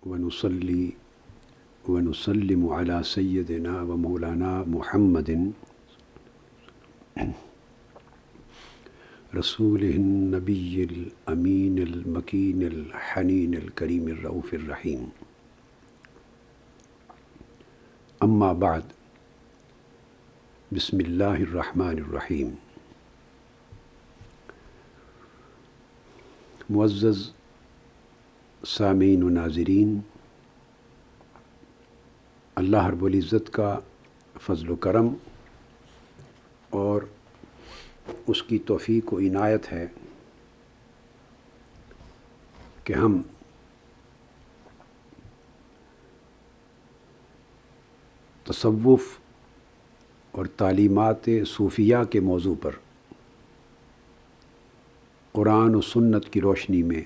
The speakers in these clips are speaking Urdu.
ونصلي ونسلم على سيدنا ومولانا محمد رسوله النبي الأمين المكين الحنين الكريم الرؤوف الرحيم. أما بعد، بسم الله الرحمن الرحيم. معزز سامعین و ناظرین، اللہ رب العزت کا فضل و کرم اور اس کی توفیق و عنایت ہے کہ ہم تصوف اور تعلیمات صوفیہ کے موضوع پر قرآن و سنت کی روشنی میں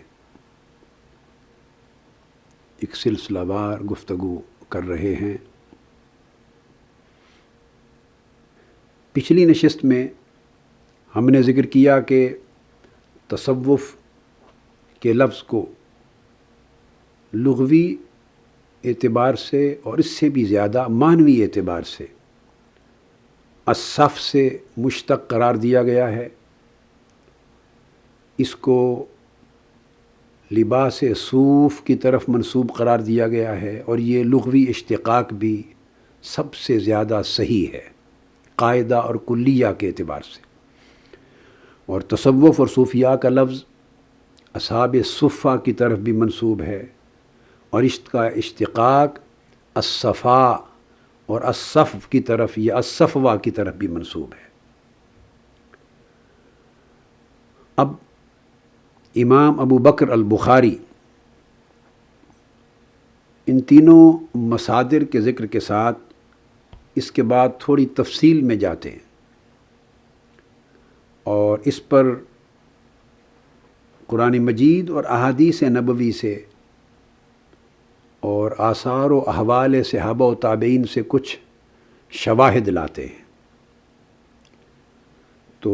ایک سلسلہ وار گفتگو کر رہے ہیں۔ پچھلی نشست میں ہم نے ذکر کیا کہ تصوف کے لفظ کو لغوی اعتبار سے اور اس سے بھی زیادہ معنوی اعتبار سے الصف سے مشتق قرار دیا گیا ہے۔ اس کو لباس صوف کی طرف منسوب قرار دیا گیا ہے، اور یہ لغوی اشتقاق بھی سب سے زیادہ صحیح ہے قاعدہ اور کلیہ کے اعتبار سے۔ اور تصوف اور صوفیہ کا لفظ اصحاب صفہ کی طرف بھی منسوب ہے، اور اس کا اشتقاق الصفا اور الصف کی طرف یا الصفوہ کی طرف بھی منسوب ہے۔ اب امام ابو بکر البخاری ان تینوں مصادر کے ذکر کے ساتھ اس کے بعد تھوڑی تفصیل میں جاتے ہیں، اور اس پر قرآن مجید اور احادیث نبوی سے اور آثار و احوال صحابہ و تابعین سے کچھ شواہد لاتے ہیں۔ تو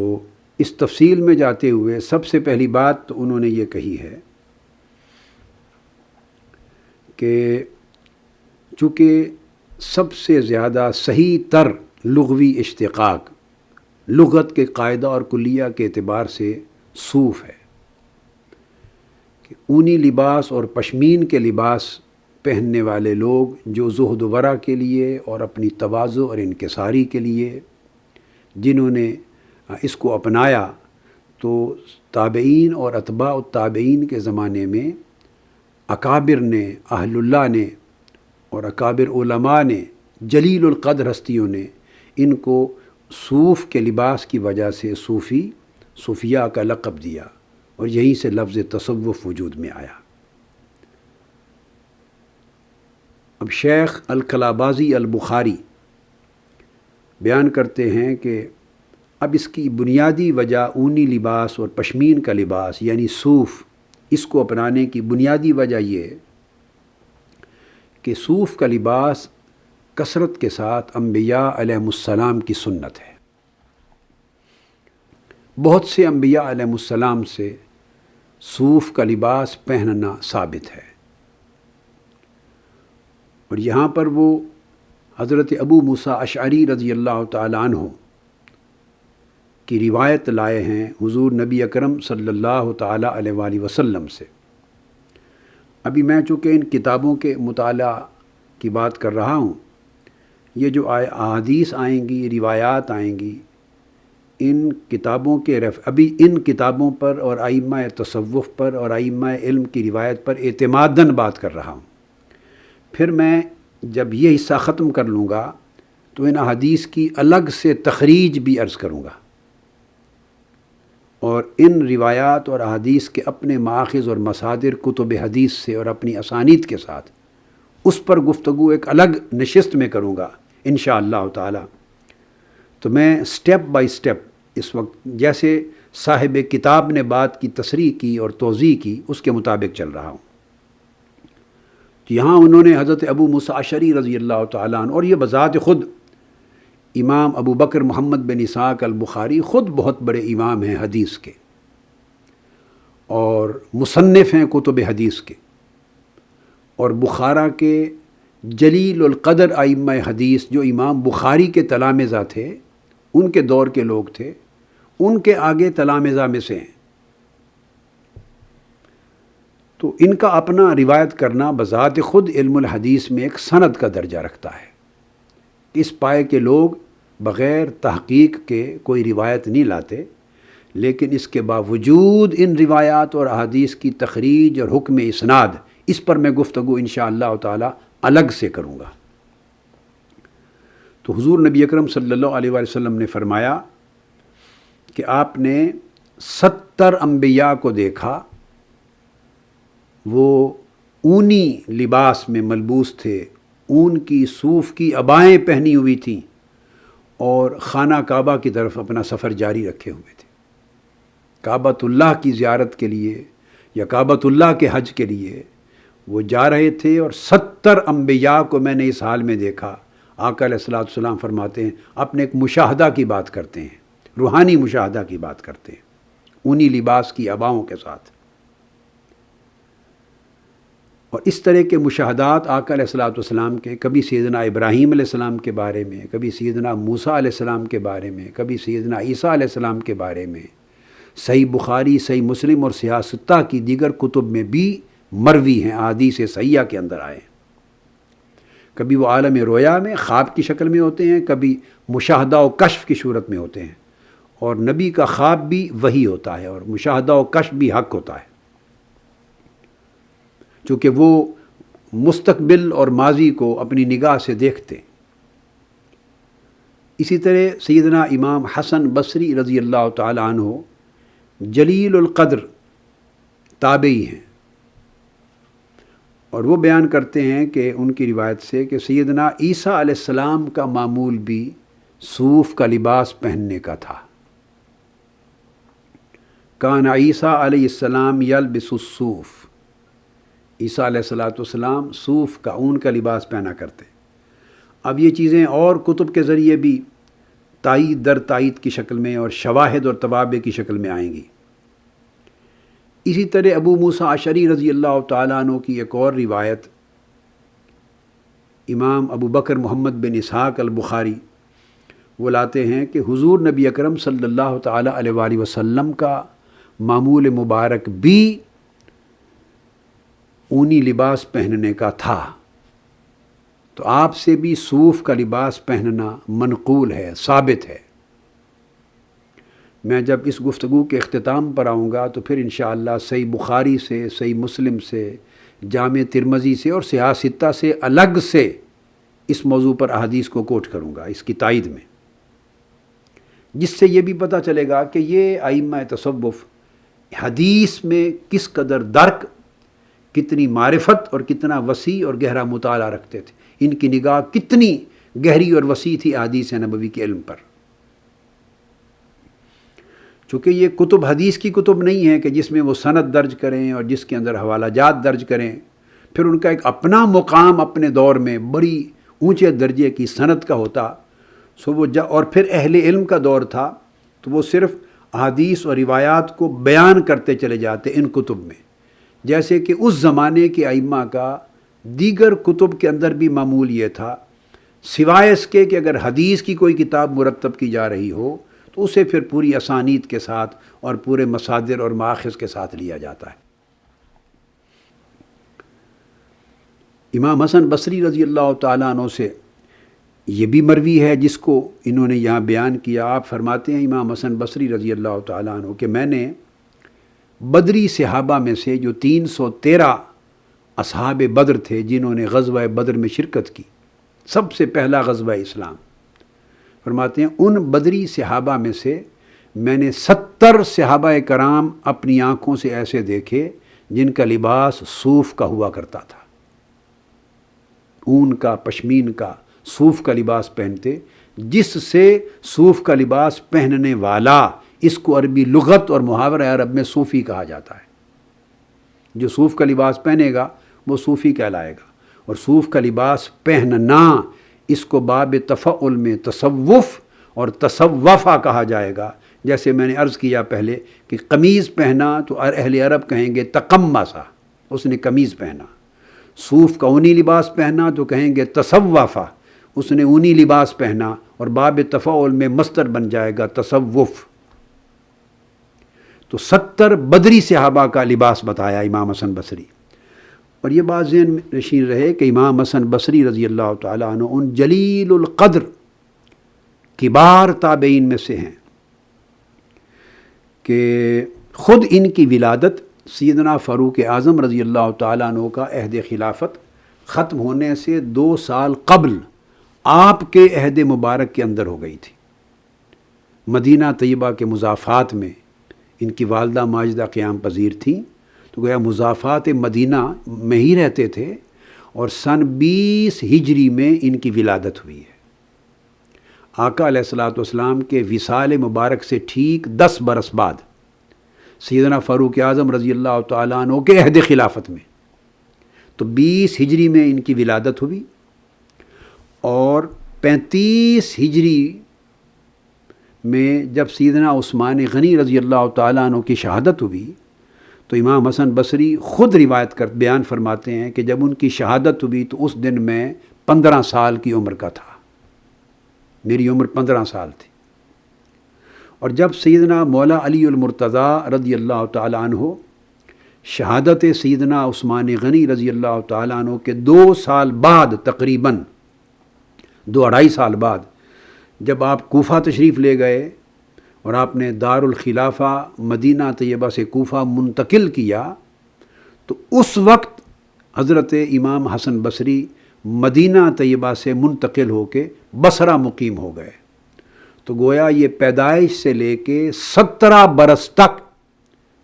اس تفصیل میں جاتے ہوئے سب سے پہلی بات تو انہوں نے یہ کہی ہے کہ چونکہ سب سے زیادہ صحیح تر لغوی اشتقاق لغت کے قاعدہ اور کلیہ کے اعتبار سے صوف ہے، کہ اونی لباس اور پشمین کے لباس پہننے والے لوگ جو زہد و ورع کے لیے اور اپنی تواضع اور انکساری کے لیے جنہوں نے اس کو اپنایا، تو تابعین اور اتباع التابعین کے زمانے میں اکابر نے، اہل اللہ نے اور اکابر علماء نے، جلیل القدر ہستیوں نے ان کو صوف کے لباس کی وجہ سے صوفیہ کا لقب دیا، اور یہیں سے لفظ تصوف وجود میں آیا۔ اب شیخ الکلابازی البخاری بیان کرتے ہیں کہ اب اس کی بنیادی وجہ اونی لباس اور پشمین کا لباس یعنی صوف، اس کو اپنانے کی بنیادی وجہ یہ کہ صوف کا لباس کثرت کے ساتھ انبیاء علیہ السلام کی سنت ہے۔ بہت سے انبیاء علیہ السلام سے صوف کا لباس پہننا ثابت ہے، اور یہاں پر وہ حضرت ابو موسیٰ اشعری رضی اللہ تعالیٰ عنہ کی روایت لائے ہیں حضور نبی اکرم صلی اللہ تعالیٰ علیہ وآلہ وسلم سے۔ ابھی میں چونکہ ان کتابوں کے مطالعہ کی بات کر رہا ہوں، یہ جو احادیث آئیں گی، روایات آئیں گی، ان کتابوں کے ابھی ان کتابوں پر اور ائمہ تصوف پر اور ائمہ علم کی روایت پر اعتماداً بات کر رہا ہوں۔ پھر میں جب یہ حصہ ختم کر لوں گا تو ان احادیث کی الگ سے تخریج بھی عرض کروں گا، اور ان روایات اور احادیث کے اپنے مآخذ اور مصادر کتب حدیث سے اور اپنی اسانید کے ساتھ اس پر گفتگو ایک الگ نشست میں کروں گا انشاءاللہ تعالی۔ تو میں سٹیپ بائی سٹیپ اس وقت جیسے صاحب کتاب نے بات کی تصریح کی اور توضیح کی اس کے مطابق چل رہا ہوں۔ تو یہاں انہوں نے حضرت ابو موسیٰ اشعری رضی اللہ تعالیٰ عنہ، اور یہ بذات خود امام ابو بکر محمد بن اسحاق البخاری خود بہت بڑے امام ہیں حدیث کے اور مصنف ہیں کتب حدیث کے، اور بخارا کے جلیل القدر ائمہ حدیث جو امام بخاری کے تلامذہ تھے، ان کے دور کے لوگ تھے، ان کے آگے تلامذہ میں سے ہیں۔ تو ان کا اپنا روایت کرنا بذات خود علم الحدیث میں ایک سند کا درجہ رکھتا ہے۔ اس پائے کے لوگ بغیر تحقیق کے کوئی روایت نہیں لاتے، لیکن اس کے باوجود ان روایات اور احادیث کی تخریج اور حکم اسناد، اس پر میں گفتگو انشاءاللہ تعالی الگ سے کروں گا۔ تو حضور نبی اکرم صلی اللہ علیہ وآلہ وسلم نے فرمایا کہ آپ نے 70 انبیاء کو دیکھا، وہ اونی لباس میں ملبوس تھے، اون کی صوف کی عبائیں پہنی ہوئی تھیں، اور خانہ کعبہ کی طرف اپنا سفر جاری رکھے ہوئے تھے۔ کعبۃ اللہ کی زیارت کے لیے یا کعبۃ اللہ کے حج کے لیے وہ جا رہے تھے، اور 70 انبیاء کو میں نے اس حال میں دیکھا۔ آقا علیہ الصلوۃ والسلام فرماتے ہیں، اپنے ایک مشاہدہ کی بات کرتے ہیں، روحانی مشاہدہ کی بات کرتے ہیں، اونی لباس کی عباؤں کے ساتھ۔ اور اس طرح کے مشاہدات آقا علیہ الصلوۃ والسلام کے کبھی سیدنا ابراہیم علیہ السلام کے بارے میں، کبھی سیدنا موسیٰ علیہ السلام کے بارے میں، کبھی سیدنا عیسیٰ علیہ السلام کے بارے میں، صحیح بخاری، صحیح مسلم اور صحاح ستہ کی دیگر کتب میں بھی مروی ہیں، احادیث صحیحہ کے اندر آئے ہیں۔ کبھی وہ عالم رویا میں خواب کی شکل میں ہوتے ہیں، کبھی مشاہدہ و کشف کی صورت میں ہوتے ہیں، اور نبی کا خواب بھی وہی ہوتا ہے اور مشاہدہ و کشف بھی حق ہوتا ہے، چونکہ وہ مستقبل اور ماضی کو اپنی نگاہ سے دیکھتے۔ اسی طرح سیدنا امام حسن بصری رضی اللہ تعالی عنہ جلیل القدر تابعی ہیں، اور وہ بیان کرتے ہیں کہ ان کی روایت سے کہ سیدنا عیسیٰ علیہ السلام کا معمول بھی صوف کا لباس پہننے کا تھا۔ کان عیسیٰ علیہ السلام یلبس الصوف، عیسیٰ علیہ السلام صوف کا، اون کا لباس پہنا کرتے۔ اب یہ چیزیں اور کتب کے ذریعے بھی تائید در تائید کی شکل میں اور شواہد اور توابع کی شکل میں آئیں گی۔ اسی طرح ابو موسیٰ اشعری رضی اللہ تعالیٰ عنہ کی ایک اور روایت امام ابو بکر محمد بن اسحاق البخاری وہ لاتے ہیں کہ حضور نبی اکرم صلی اللہ تعالیٰ علیہ وآلہ وسلم کا معمول مبارک بھی اونی لباس پہننے کا تھا، تو آپ سے بھی صوف کا لباس پہننا منقول ہے، ثابت ہے۔ میں جب اس گفتگو کے اختتام پر آؤں گا تو پھر انشاءاللہ صحیح بخاری سے، صحیح مسلم سے، جامع ترمذی سے اور صحاح ستہ سے الگ سے اس موضوع پر احادیث کو کوٹ کروں گا اس کی تائید میں، جس سے یہ بھی پتہ چلے گا کہ یہ ائمہ تصوف حدیث میں کس قدر درک، کتنی معرفت اور کتنا وسیع اور گہرا مطالعہ رکھتے تھے، ان کی نگاہ کتنی گہری اور وسیع تھی احادیث نبوی کے علم پر۔ چونکہ یہ کتب حدیث کی کتب نہیں ہے کہ جس میں وہ سند درج کریں اور جس کے اندر حوالہ جات درج کریں، پھر ان کا ایک اپنا مقام اپنے دور میں بڑی اونچے درجے کی سند کا ہوتا، اور پھر اہل علم کا دور تھا تو وہ صرف احادیث اور روایات کو بیان کرتے چلے جاتے ان کتب میں، جیسے کہ اس زمانے کے ائمہ کا دیگر کتب کے اندر بھی معمول یہ تھا، سوائے اس کے کہ اگر حدیث کی کوئی کتاب مرتب کی جا رہی ہو تو اسے پھر پوری اسانید کے ساتھ اور پورے مصادر اور ماخذ کے ساتھ لیا جاتا ہے۔ امام حسن بصری رضی اللہ تعالیٰ عنہ سے یہ بھی مروی ہے جس کو انہوں نے یہاں بیان کیا۔ آپ فرماتے ہیں امام حسن بصری رضی اللہ تعالیٰ عنہ کہ میں نے بدری صحابہ میں سے جو 313 اصحاب بدر تھے جنہوں نے غزوہ بدر میں شرکت کی، سب سے پہلا غزوہ اسلام، فرماتے ہیں ان بدری صحابہ میں سے میں نے 70 صحابہ کرام اپنی آنکھوں سے ایسے دیکھے جن کا لباس صوف کا ہوا کرتا تھا، اون کا، پشمین کا، صوف کا لباس پہنتے، جس سے صوف کا لباس پہننے والا، اس کو عربی لغت اور محاورہ عرب میں صوفی کہا جاتا ہے۔ جو صوف کا لباس پہنے گا وہ صوفی کہلائے گا، اور صوف کا لباس پہننا اس کو باب تفعل میں تصوف اور تصوفہ کہا جائے گا۔ جیسے میں نے عرض کیا پہلے کہ قمیض پہنا تو اہل عرب کہیں گے تقمصا، اس نے قمیض پہنا۔ صوف کا اونی لباس پہنا تو کہیں گے تصوفہ، اس نے اونی لباس پہنا، اور باب تفاعل میں مصدر بن جائے گا تصوف۔ تو 70 بدری صحابہ کا لباس بتایا امام حسن بصری۔ اور یہ بات ذہن میں نشین رہے کہ امام حسن بصری رضی اللہ تعالیٰ عنہ ان جلیل القدر کبار تابعین میں سے ہیں کہ خود ان کی ولادت سیدنا فاروق اعظم رضی اللہ تعالیٰ عنہ کا عہد خلافت ختم ہونے سے 2 سال قبل آپ کے عہد مبارک کے اندر ہو گئی تھی۔ مدینہ طیبہ کے مضافات میں ان کی والدہ ماجدہ قیام پذیر تھیں، تو گویا مضافات مدینہ میں ہی رہتے تھے، اور سن 20 ہجری میں ان کی ولادت ہوئی ہے۔ آقا علیہ الصلوۃ والسلام کے وصال مبارک سے ٹھیک 10 برس بعد سیدنا فاروق اعظم رضی اللہ تعالیٰ عنہ کے عہد خلافت میں، تو 20 ہجری میں ان کی ولادت ہوئی، اور 35 ہجری میں جب سیدنا عثمان غنی رضی اللہ تعالیٰ عنہ کی شہادت ہوئی، تو امام حسن بصری خود روایت بیان فرماتے ہیں کہ جب ان کی شہادت ہوئی تو اس دن میں 15 سال کی عمر کا تھا، میری عمر 15 سال تھی۔ اور جب سیدنا مولا علی المرتضیٰ رضی اللہ تعالیٰ عنہ شہادت سیدنا عثمان غنی رضی اللہ تعالیٰ عنہ کے 2 سال بعد، تقریباً 2-2.5 سال بعد، جب آپ کوفہ تشریف لے گئے اور آپ نے دار الخلافہ مدینہ طیبہ سے کوفہ منتقل کیا، تو اس وقت حضرت امام حسن بصری مدینہ طیبہ سے منتقل ہو کے بصرہ مقیم ہو گئے۔ تو گویا یہ پیدائش سے لے کے 17 برس تک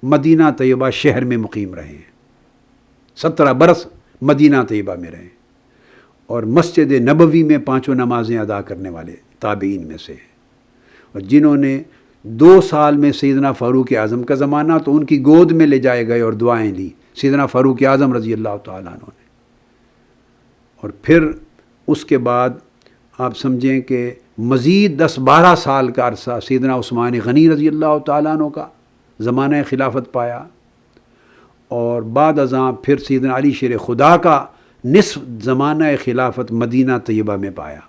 مدینہ طیبہ شہر میں مقیم رہے ہیں، 17 برس مدینہ طیبہ میں رہے، اور مسجد نبوی میں 5 نمازیں ادا کرنے والے تابعین میں سے ہیں۔ اور جنہوں نے 2 سال میں سیدنا فاروق اعظم کا زمانہ تو ان کی گود میں لے جائے گئے اور دعائیں لی سیدنا فاروق اعظم رضی اللہ تعالیٰ عنہ نے، اور پھر اس کے بعد آپ سمجھیں کہ مزید 10-12 سال کا عرصہ سیدنا عثمان غنی رضی اللہ تعالیٰ عنہ کا زمانہ خلافت پایا، اور بعد ازاں پھر سیدنا علی شیر خدا کا نصف زمانہ خلافت مدینہ طیبہ میں پایا۔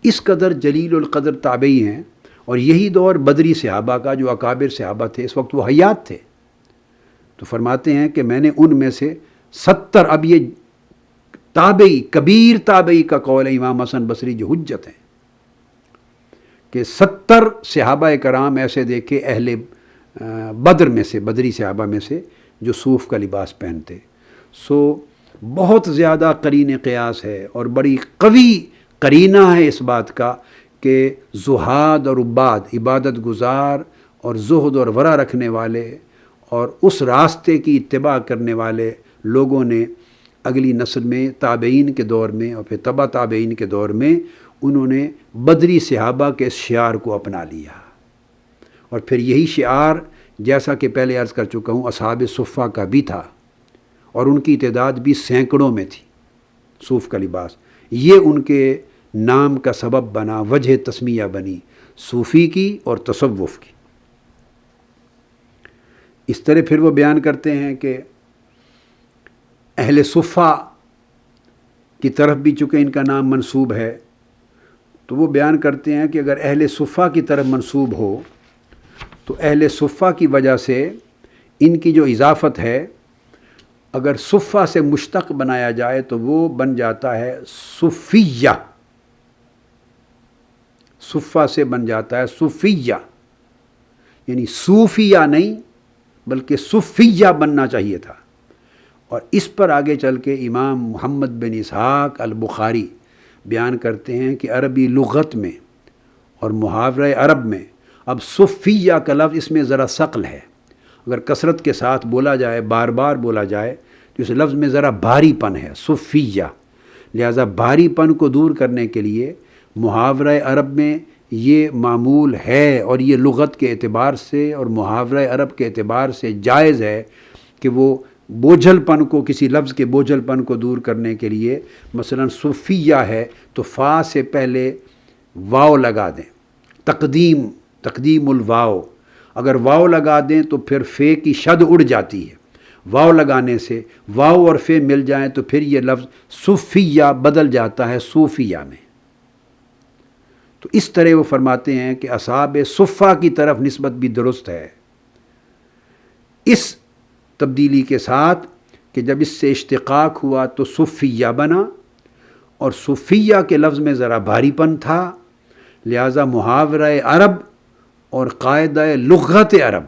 اس قدر جلیل القدر تابعی ہیں، اور یہی دور بدری صحابہ کا جو اکابر صحابہ تھے اس وقت وہ حیات تھے۔ تو فرماتے ہیں کہ میں نے ان میں سے 70، اب یہ تابعی کبیر تابعی کا قول ہے امام حسن بصری جو حجت ہیں، کہ 70 صحابہ کرام ایسے دیکھے اہل بدر میں سے، بدری صحابہ میں سے، جو صوف کا لباس پہنتے۔ سو بہت زیادہ قرین قیاس ہے اور بڑی قوی قرینہ ہے اس بات کا کہ زہاد اور عباد، عبادت گزار اور زہد اور ورع رکھنے والے اور اس راستے کی اتباع کرنے والے لوگوں نے اگلی نسل میں تابعین کے دور میں اور پھر تبع تابعین کے دور میں انہوں نے بدری صحابہ کے اس شعار کو اپنا لیا، اور پھر یہی شعار جیسا کہ پہلے عرض کر چکا ہوں اصحاب صفہ کا بھی تھا، اور ان کی تعداد بھی سینکڑوں میں تھی۔ صوف کا لباس یہ ان کے نام کا سبب بنا، وجہ تسمیہ بنی صوفی کی اور تصوف کی۔ اس طرح پھر وہ بیان کرتے ہیں کہ اہل صفہ کی طرف بھی چونکہ ان کا نام منسوب ہے، تو وہ بیان کرتے ہیں کہ اگر اہل صفہ کی طرف منسوب ہو تو اہل صفہ کی وجہ سے ان کی جو اضافت ہے، اگر صفہ سے مشتق بنایا جائے تو وہ بن جاتا ہے صفیہ، صفہ سے بن جاتا ہے صفیہ، یعنی صوفیہ نہیں بلکہ صفیہ بننا چاہیے تھا۔ اور اس پر آگے چل کے امام محمد بن اسحاق البخاری بیان کرتے ہیں کہ عربی لغت میں اور محاورہ عرب میں اب صفیہ کا لفظ اس میں ذرا ثقل ہے، اگر کثرت کے ساتھ بولا جائے، بار بار بولا جائے تو اس لفظ میں ذرا بھاری پن ہے صفیہ، لہذا بھاری پن کو دور کرنے کے لیے محاورہ عرب میں یہ معمول ہے، اور یہ لغت کے اعتبار سے اور محاورہ عرب کے اعتبار سے جائز ہے کہ وہ بوجھل پن کو، کسی لفظ کے بوجھل پن کو دور کرنے کے لیے مثلا صفیہ ہے تو فا سے پہلے واو لگا دیں، تقدیم الواو، اگر واو لگا دیں تو پھر فے کی شد اڑ جاتی ہے، واو لگانے سے واو اور فے مل جائیں تو پھر یہ لفظ صفیہ بدل جاتا ہے صوفیہ میں۔ تو اس طرح وہ فرماتے ہیں کہ اصحاب صفہ کی طرف نسبت بھی درست ہے، اس تبدیلی کے ساتھ کہ جب اس سے اشتقاق ہوا تو صفیہ بنا، اور صفیہ کے لفظ میں ذرا بھاری پن تھا، لہٰذا محاورہ عرب اور قاعدہ لغت عرب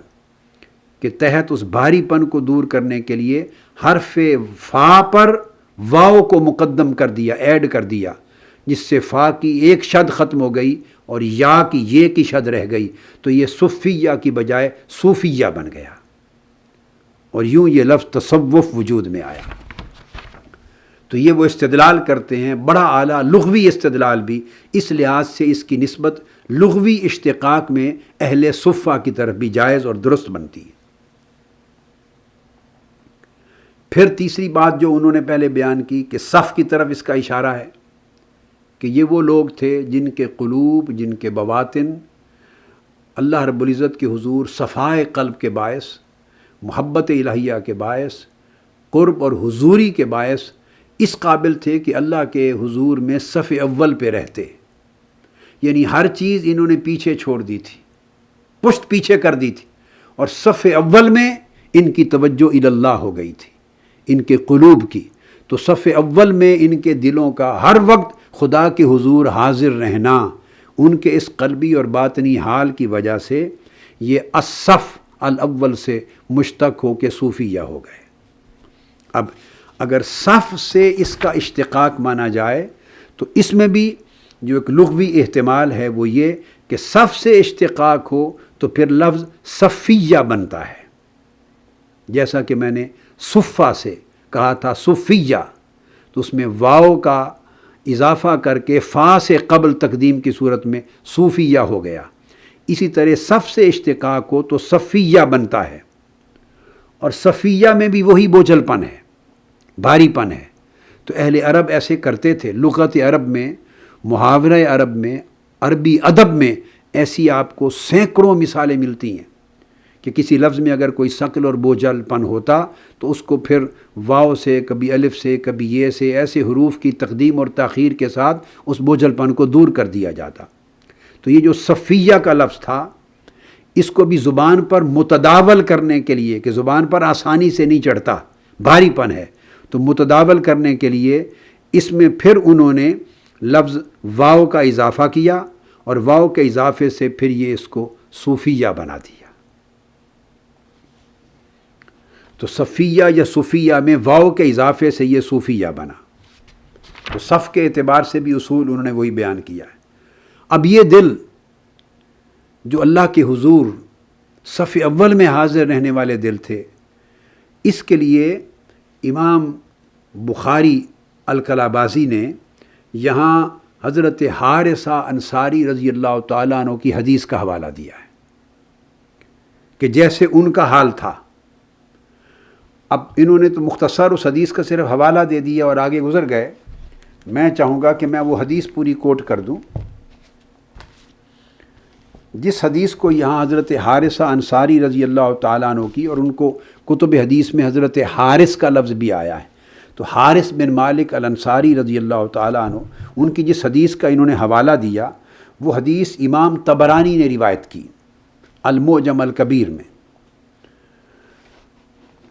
کے تحت اس بھاری پن کو دور کرنے کے لیے حرف فا پر واو کو مقدم کر دیا، ایڈ کر دیا، جس سے فا کی ایک شد ختم ہو گئی اور یا کی یہ کی شد رہ گئی، تو یہ صفیہ کی بجائے صوفیہ بن گیا، اور یوں یہ لفظ تصوف وجود میں آیا۔ تو یہ وہ استدلال کرتے ہیں، بڑا اعلیٰ لغوی استدلال بھی، اس لحاظ سے اس کی نسبت لغوی اشتقاق میں اہل صفہ کی طرف بھی جائز اور درست بنتی ہے۔ پھر تیسری بات جو انہوں نے پہلے بیان کی کہ صف کی طرف اس کا اشارہ ہے کہ یہ وہ لوگ تھے جن کے قلوب، جن کے بواطن اللہ رب العزت کے حضور صفائے قلب کے باعث، محبت الہیہ کے باعث، قرب اور حضوری کے باعث اس قابل تھے کہ اللہ کے حضور میں صف اول پہ رہتے، یعنی ہر چیز انہوں نے پیچھے چھوڑ دی تھی، پشت پیچھے کر دی تھی، اور صف اول میں ان کی توجہ اللہ ہو گئی تھی، ان کے قلوب کی۔ تو صف اول میں ان کے دلوں کا ہر وقت خدا کے حضور حاضر رہنا، ان کے اس قلبی اور باطنی حال کی وجہ سے یہ الصف الاول سے مشتق ہو کے صوفیہ ہو گئے۔ اب اگر صف سے اس کا اشتقاق مانا جائے تو اس میں بھی جو ایک لغوی احتمال ہے وہ یہ کہ صف سے اشتقاق ہو تو پھر لفظ صفیہ بنتا ہے، جیسا کہ میں نے صفہ سے کہا تھا صفیہ، تو اس میں واو کا اضافہ کر کے فا سے قبل تقدیم کی صورت میں صوفیہ ہو گیا۔ اسی طرح صف سے اشتقاق ہو تو صفیہ بنتا ہے، اور صفیہ میں بھی وہی بوجھل پن ہے، بھاری پن ہے۔ تو اہل عرب ایسے کرتے تھے، لغت عرب میں، محاورہ عرب میں، عربی ادب میں ایسی آپ کو سینکڑوں مثالیں ملتی ہیں کہ کسی لفظ میں اگر کوئی ثقل اور بوجھل پن ہوتا تو اس کو پھر واو سے، کبھی الف سے، کبھی یہ سے، ایسے حروف کی تقدیم اور تاخیر کے ساتھ اس بوجھل پن کو دور کر دیا جاتا۔ تو یہ جو صفیہ کا لفظ تھا، اس کو بھی زبان پر متداول کرنے کے لیے، کہ زبان پر آسانی سے نہیں چڑھتا، بھاری پن ہے، تو متداول کرنے کے لیے اس میں پھر انہوں نے لفظ واو کا اضافہ کیا، اور واو کے اضافے سے پھر یہ اس کو صوفیہ بنا دیا۔ تو صفیہ یا صوفیہ میں واو کے اضافے سے یہ صوفیہ بنا۔ تو صف کے اعتبار سے بھی اصول انہوں نے وہی بیان کیا ہے۔ اب یہ دل جو اللہ کے حضور صف اول میں حاضر رہنے والے دل تھے، اس کے لیے امام بخاری الکلابازی نے یہاں حضرت حارثہ انصاری رضی اللہ تعالیٰ عنہ کی حدیث کا حوالہ دیا ہے کہ جیسے ان کا حال تھا۔ اب انہوں نے تو مختصر اس حدیث کا صرف حوالہ دے دیا اور آگے گزر گئے، میں چاہوں گا کہ میں وہ حدیث پوری کوٹ کر دوں، جس حدیث کو یہاں حضرت حارثہ انصاری رضی اللہ تعالیٰ عنہ کی، اور ان کو کتب حدیث میں حضرت حارث کا لفظ بھی آیا ہے، تو حارث بن مالک الانصاری رضی اللہ تعالیٰ عنہ، ان کی جس حدیث کا انہوں نے حوالہ دیا وہ حدیث امام طبرانی نے روایت کی المعجم الکبیر میں۔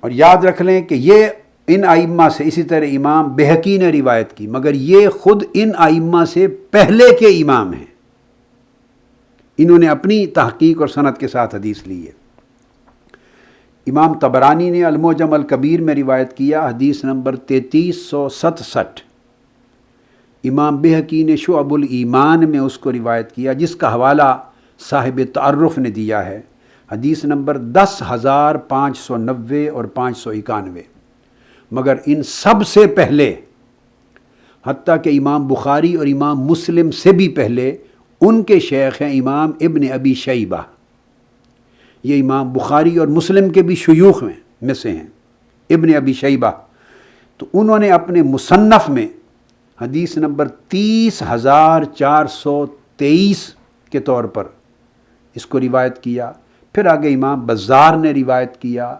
اور یاد رکھ لیں کہ یہ ان ائمہ سے، اسی طرح امام بہقی نے روایت کی، مگر یہ خود ان ائمہ سے پہلے کے امام ہیں، انہوں نے اپنی تحقیق اور سند کے ساتھ حدیث لی ہے۔ امام طبرانی نے المعجم الکبیر میں روایت کیا، حدیث نمبر 3367۔ امام بہقی نے شعب الایمان میں اس کو روایت کیا، جس کا حوالہ صاحب تعرف نے دیا ہے، حدیث نمبر 10,590 اور 591۔ مگر ان سب سے پہلے، حتیٰ کہ امام بخاری اور امام مسلم سے بھی پہلے، ان کے شیخ ہیں امام ابن ابی شیبہ، یہ امام بخاری اور مسلم کے بھی شیوخ میں سے ہیں، ابن ابی شیبہ۔ تو انہوں نے اپنے مصنف میں حدیث نمبر 30,423 کے طور پر اس کو روایت کیا۔ پھر آگے امام بزار نے روایت کیا،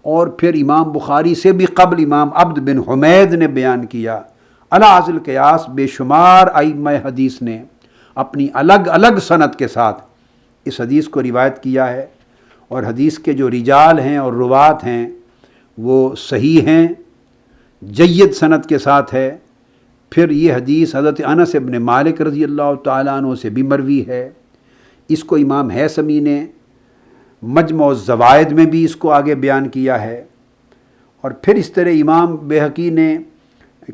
اور پھر امام بخاری سے بھی قبل امام عبد بن حمید نے بیان کیا، علی ذی القیاس بے شمار ائمہ حدیث نے اپنی الگ الگ سند کے ساتھ اس حدیث کو روایت کیا ہے، اور حدیث کے جو رجال ہیں اور روات ہیں وہ صحیح ہیں، جید سند کے ساتھ ہے۔ پھر یہ حدیث حضرت انس ابن مالک رضی اللہ تعالیٰ عنہ سے بھی مروی ہے۔ اس کو امام ہیثمی نے مجمع الزوائد میں بھی اس کو آگے بیان کیا ہے، اور پھر اس طرح امام بہقی نے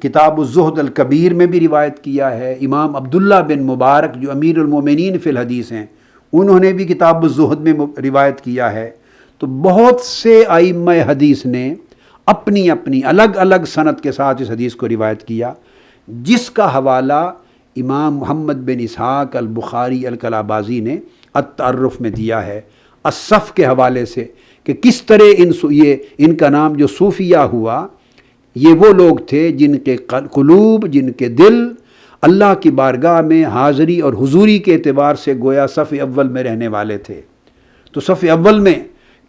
کتاب الزہد الکبیر میں بھی روایت کیا ہے۔ امام عبداللہ بن مبارک جو امیر المومنین فی الحدیث ہیں، انہوں نے بھی کتاب الزہد میں روایت کیا ہے۔ تو بہت سے ائمہ حدیث نے اپنی اپنی الگ الگ سند کے ساتھ اس حدیث کو روایت کیا، جس کا حوالہ امام محمد بن اسحاق البخاری الکلابازی نے التعرف میں دیا ہے، الصف کے حوالے سے، کہ کس طرح ان کا نام جو صوفیہ ہوا، یہ وہ لوگ تھے جن کے قلوب، جن کے دل اللہ کی بارگاہ میں حاضری اور حضوری کے اعتبار سے گویا صف اول میں رہنے والے تھے۔ تو صف اول میں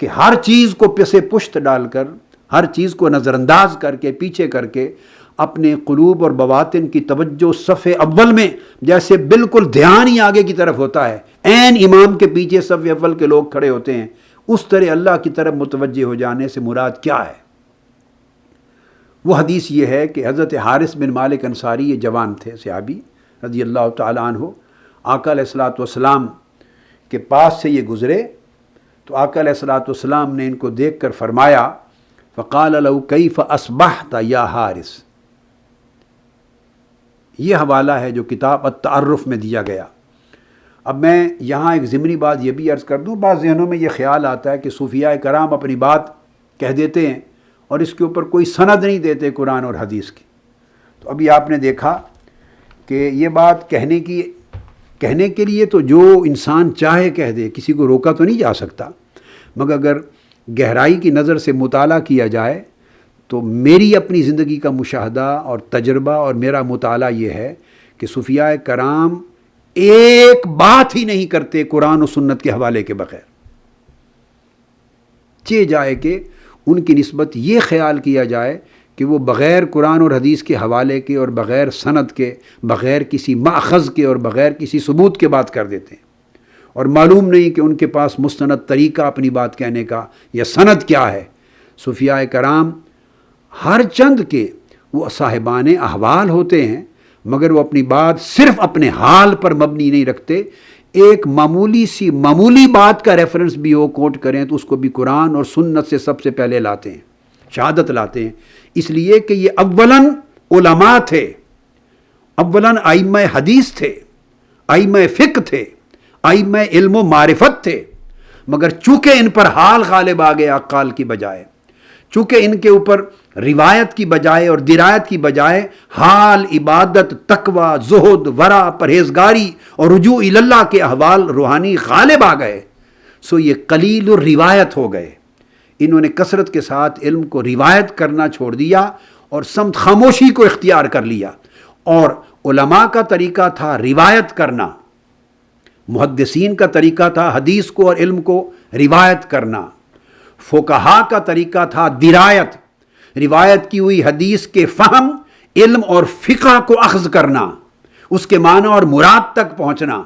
کہ ہر چیز کو پس پشت ڈال کر، ہر چیز کو نظر انداز کر کے، پیچھے کر کے، اپنے قلوب اور بواطن کی توجہ صف اول میں جیسے بالکل دھیان ہی آگے کی طرف ہوتا ہے، عین امام کے پیچھے صف اول کے لوگ کھڑے ہوتے ہیں، اس طرح اللہ کی طرف متوجہ ہو جانے سے مراد کیا ہے؟ وہ حدیث یہ ہے کہ حضرت حارث بن مالک انصاری، یہ جوان تھے صحابی رضی اللہ تعالیٰ عنہ، آقا علیہ الصلوۃ والسلام کے پاس سے یہ گزرے تو آقا علیہ الصلوۃ والسلام نے ان کو دیکھ کر فرمایا، فقال لو کیف اصبحت یا حارث۔ یہ حوالہ ہے جو کتاب التعرف میں دیا گیا۔ اب میں یہاں ایک ضمنی بات یہ بھی عرض کر دوں، بعض ذہنوں میں یہ خیال آتا ہے کہ صوفیاء کرام اپنی بات کہہ دیتے ہیں اور اس کے اوپر کوئی سند نہیں دیتے قرآن اور حدیث کی۔ تو ابھی آپ نے دیکھا کہ یہ بات کہنے کے لیے تو جو انسان چاہے کہہ دے، کسی کو روکا تو نہیں جا سکتا، مگر اگر گہرائی کی نظر سے مطالعہ کیا جائے تو میری اپنی زندگی کا مشاہدہ اور تجربہ اور میرا مطالعہ یہ ہے کہ صوفیاء کرام ایک بات ہی نہیں کرتے قرآن و سنت کے حوالے کے بغیر، چاہے جائے کہ ان کی نسبت یہ خیال کیا جائے کہ وہ بغیر قرآن اور حدیث کے حوالے کے اور بغیر سند کے، بغیر کسی ماخذ کے اور بغیر کسی ثبوت کے بات کر دیتے ہیں، اور معلوم نہیں کہ ان کے پاس مستند طریقہ اپنی بات کہنے کا یا سند کیا ہے۔ صوفیاء کرام ہر چند کے وہ صاحبان احوال ہوتے ہیں، مگر وہ اپنی بات صرف اپنے حال پر مبنی نہیں رکھتے، ایک معمولی بات کا ریفرنس بھی ہو کوٹ کریں تو اس کو بھی قرآن اور سنت سے سب سے پہلے لاتے ہیں، شہادت لاتے ہیں، اس لیے کہ یہ اولاً علماء تھے، اولاً ائمہ حدیث تھے، ائمہ فقہ تھے، ائمہ علم و معرفت تھے، مگر چونکہ ان پر حال غالب آ گیا اقوال کی بجائے، چونکہ ان کے اوپر روایت کی بجائے اور درایت کی بجائے حال، عبادت، تقوی، زہد، ورع، پرہیزگاری اور رجوع اللہ کے احوال روحانی غالب آ گئے، سو یہ قلیل الروایت ہو گئے۔ انہوں نے کثرت کے ساتھ علم کو روایت کرنا چھوڑ دیا اور سمت خاموشی کو اختیار کر لیا، اور علماء کا طریقہ تھا روایت کرنا، محدثین کا طریقہ تھا حدیث کو اور علم کو روایت کرنا، فقہا کا طریقہ تھا درایت، روایت کی ہوئی حدیث کے فہم، علم اور فقہ کو اخذ کرنا، اس کے معنی اور مراد تک پہنچنا۔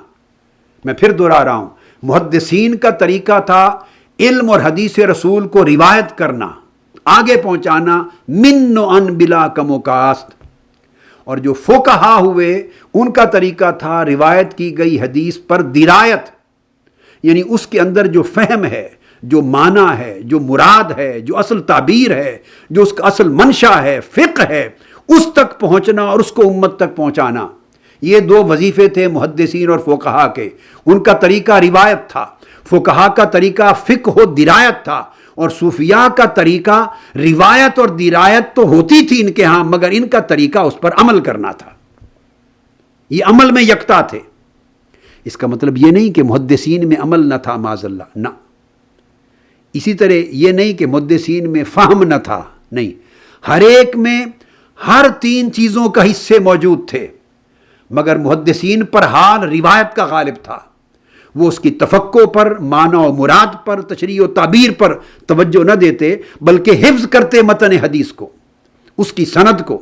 میں پھر دہرا رہا ہوں، محدثین کا طریقہ تھا علم اور حدیث رسول کو روایت کرنا، آگے پہنچانا، من و ان بلا کم و کاست، اور جو فقہا ہوئے ان کا طریقہ تھا روایت کی گئی حدیث پر درایت، یعنی اس کے اندر جو فہم ہے، جو معنی ہے، جو مراد ہے، جو اصل تعبیر ہے، جو اس کا اصل منشا ہے، فقہ ہے، اس تک پہنچنا اور اس کو امت تک پہنچانا۔ یہ دو وظیفے تھے محدثین اور فقہا کے۔ ان کا طریقہ روایت تھا، فقہا کا طریقہ فقہ و درایت تھا، اور صوفیاء کا طریقہ روایت اور درایت تو ہوتی تھی ان کے ہاں، مگر ان کا طریقہ اس پر عمل کرنا تھا، یہ عمل میں یکتا تھے۔ اس کا مطلب یہ نہیں کہ محدثین میں عمل نہ تھا، معاذ اللہ، نہ۔ اسی طرح یہ نہیں کہ محدثین میں فہم نہ تھا، نہیں، ہر ایک میں ہر تین چیزوں کا حصے موجود تھے، مگر محدثین پر حال روایت کا غالب تھا، وہ اس کی تفقع پر، معنی و مراد پر، تشریح و تعبیر پر توجہ نہ دیتے، بلکہ حفظ کرتے متن حدیث کو، اس کی سند کو،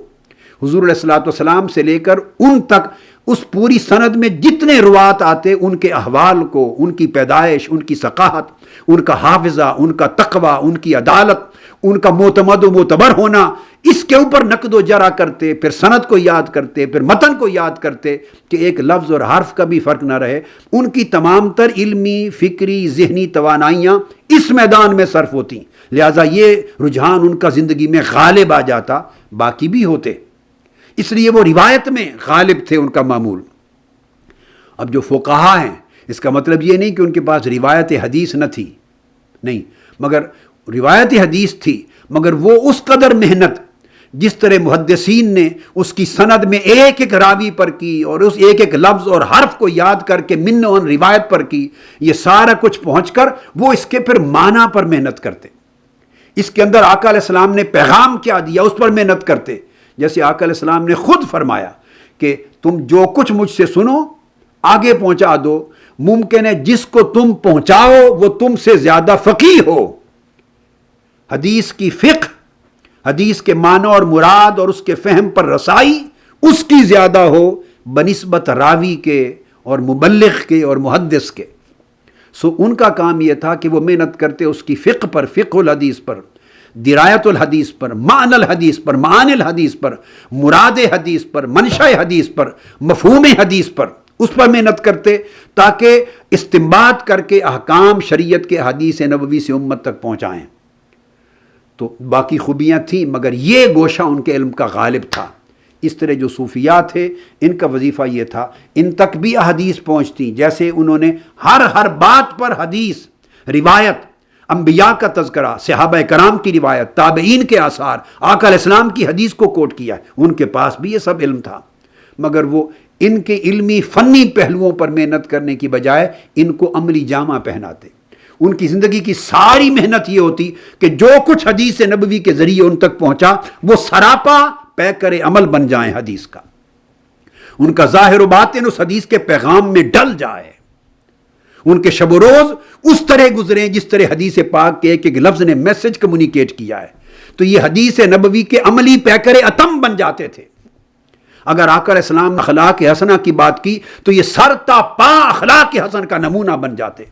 حضور علیہ الصلوۃ والسلام سے لے کر ان تک اس پوری سند میں جتنے روات آتے ان کے احوال کو، ان کی پیدائش، ان کی ثقافت، ان کا حافظہ، ان کا تقوی، ان کی عدالت، ان کا معتمد و معتبر ہونا، اس کے اوپر نقد و جرا کرتے، پھر سند کو یاد کرتے، پھر متن کو یاد کرتے کہ ایک لفظ اور حرف کا بھی فرق نہ رہے۔ ان کی تمام تر علمی، فکری، ذہنی توانائیاں اس میدان میں صرف ہوتی، لہٰذا یہ رجحان ان کا زندگی میں غالب آ جاتا، باقی بھی ہوتے، اس لیے وہ روایت میں غالب تھے ان کا معمول۔ اب جو فقہا ہیں، اس کا مطلب یہ نہیں کہ ان کے پاس روایت حدیث نہ تھی، نہیں، مگر روایت حدیث تھی، مگر وہ اس قدر محنت جس طرح محدثین نے اس کی سند میں ایک ایک راوی پر کی اور اس ایک ایک لفظ اور حرف کو یاد کر کے من و روایت پر کی، یہ سارا کچھ پہنچ کر وہ اس کے پھر معنی پر محنت کرتے، اس کے اندر آقا علیہ السلام نے پیغام کیا دیا اس پر محنت کرتے۔ جیسے آقا علیہ السلام نے خود فرمایا کہ تم جو کچھ مجھ سے سنو آگے پہنچا دو، ممکن ہے جس کو تم پہنچاؤ وہ تم سے زیادہ فقیہ ہو، حدیث کی فقہ، حدیث کے معنی اور مراد اور اس کے فہم پر رسائی اس کی زیادہ ہو بنسبت راوی کے اور مبلغ کے اور محدث کے۔ سو ان کا کام یہ تھا کہ وہ محنت کرتے اس کی فقہ پر، فقہ الحدیث پر، درایت الحدیث پر، معنی الحدیث پر، معانی الحدیث پر، مراد حدیث پر، منشأ حدیث پر، مفہوم حدیث پر، اس پر محنت کرتے تاکہ استنباط کر کے احکام شریعت کے حدیث نبوی سے امت تک پہنچائیں۔ تو باقی خوبیاں تھیں مگر یہ گوشہ ان کے علم کا غالب تھا۔ اس طرح جو صوفیاء تھے ان کا وظیفہ یہ تھا، ان تک بھی احادیث پہنچتی، جیسے انہوں نے ہر بات پر حدیث، روایت، انبیاء کا تذکرہ، صحابہ کرام کی روایت، تابعین کے آثار، آقا علیہ السلام کی حدیث کو کوٹ کیا ہے، ان کے پاس بھی یہ سب علم تھا، مگر وہ ان کے علمی فنی پہلوؤں پر محنت کرنے کی بجائے ان کو عملی جامہ پہناتے۔ ان کی زندگی کی ساری محنت یہ ہوتی کہ جو کچھ حدیث نبوی کے ذریعے ان تک پہنچا وہ سراپا پیکر عمل بن جائیں حدیث کا، ان کا ظاہر و باطن اس حدیث کے پیغام میں ڈل جائے، ان کے شب و روز اس طرح گزریں جس طرح حدیث پاک کے ایک ایک لفظ نے میسج کمیونیکیٹ کیا ہے۔ تو یہ حدیث نبوی کے عملی پیکر اتم بن جاتے تھے۔ اگر آقا علیہ السلام اخلاق حسنہ کی بات کی تو یہ سر تا پا اخلاق حسن کا نمونہ بن جاتے۔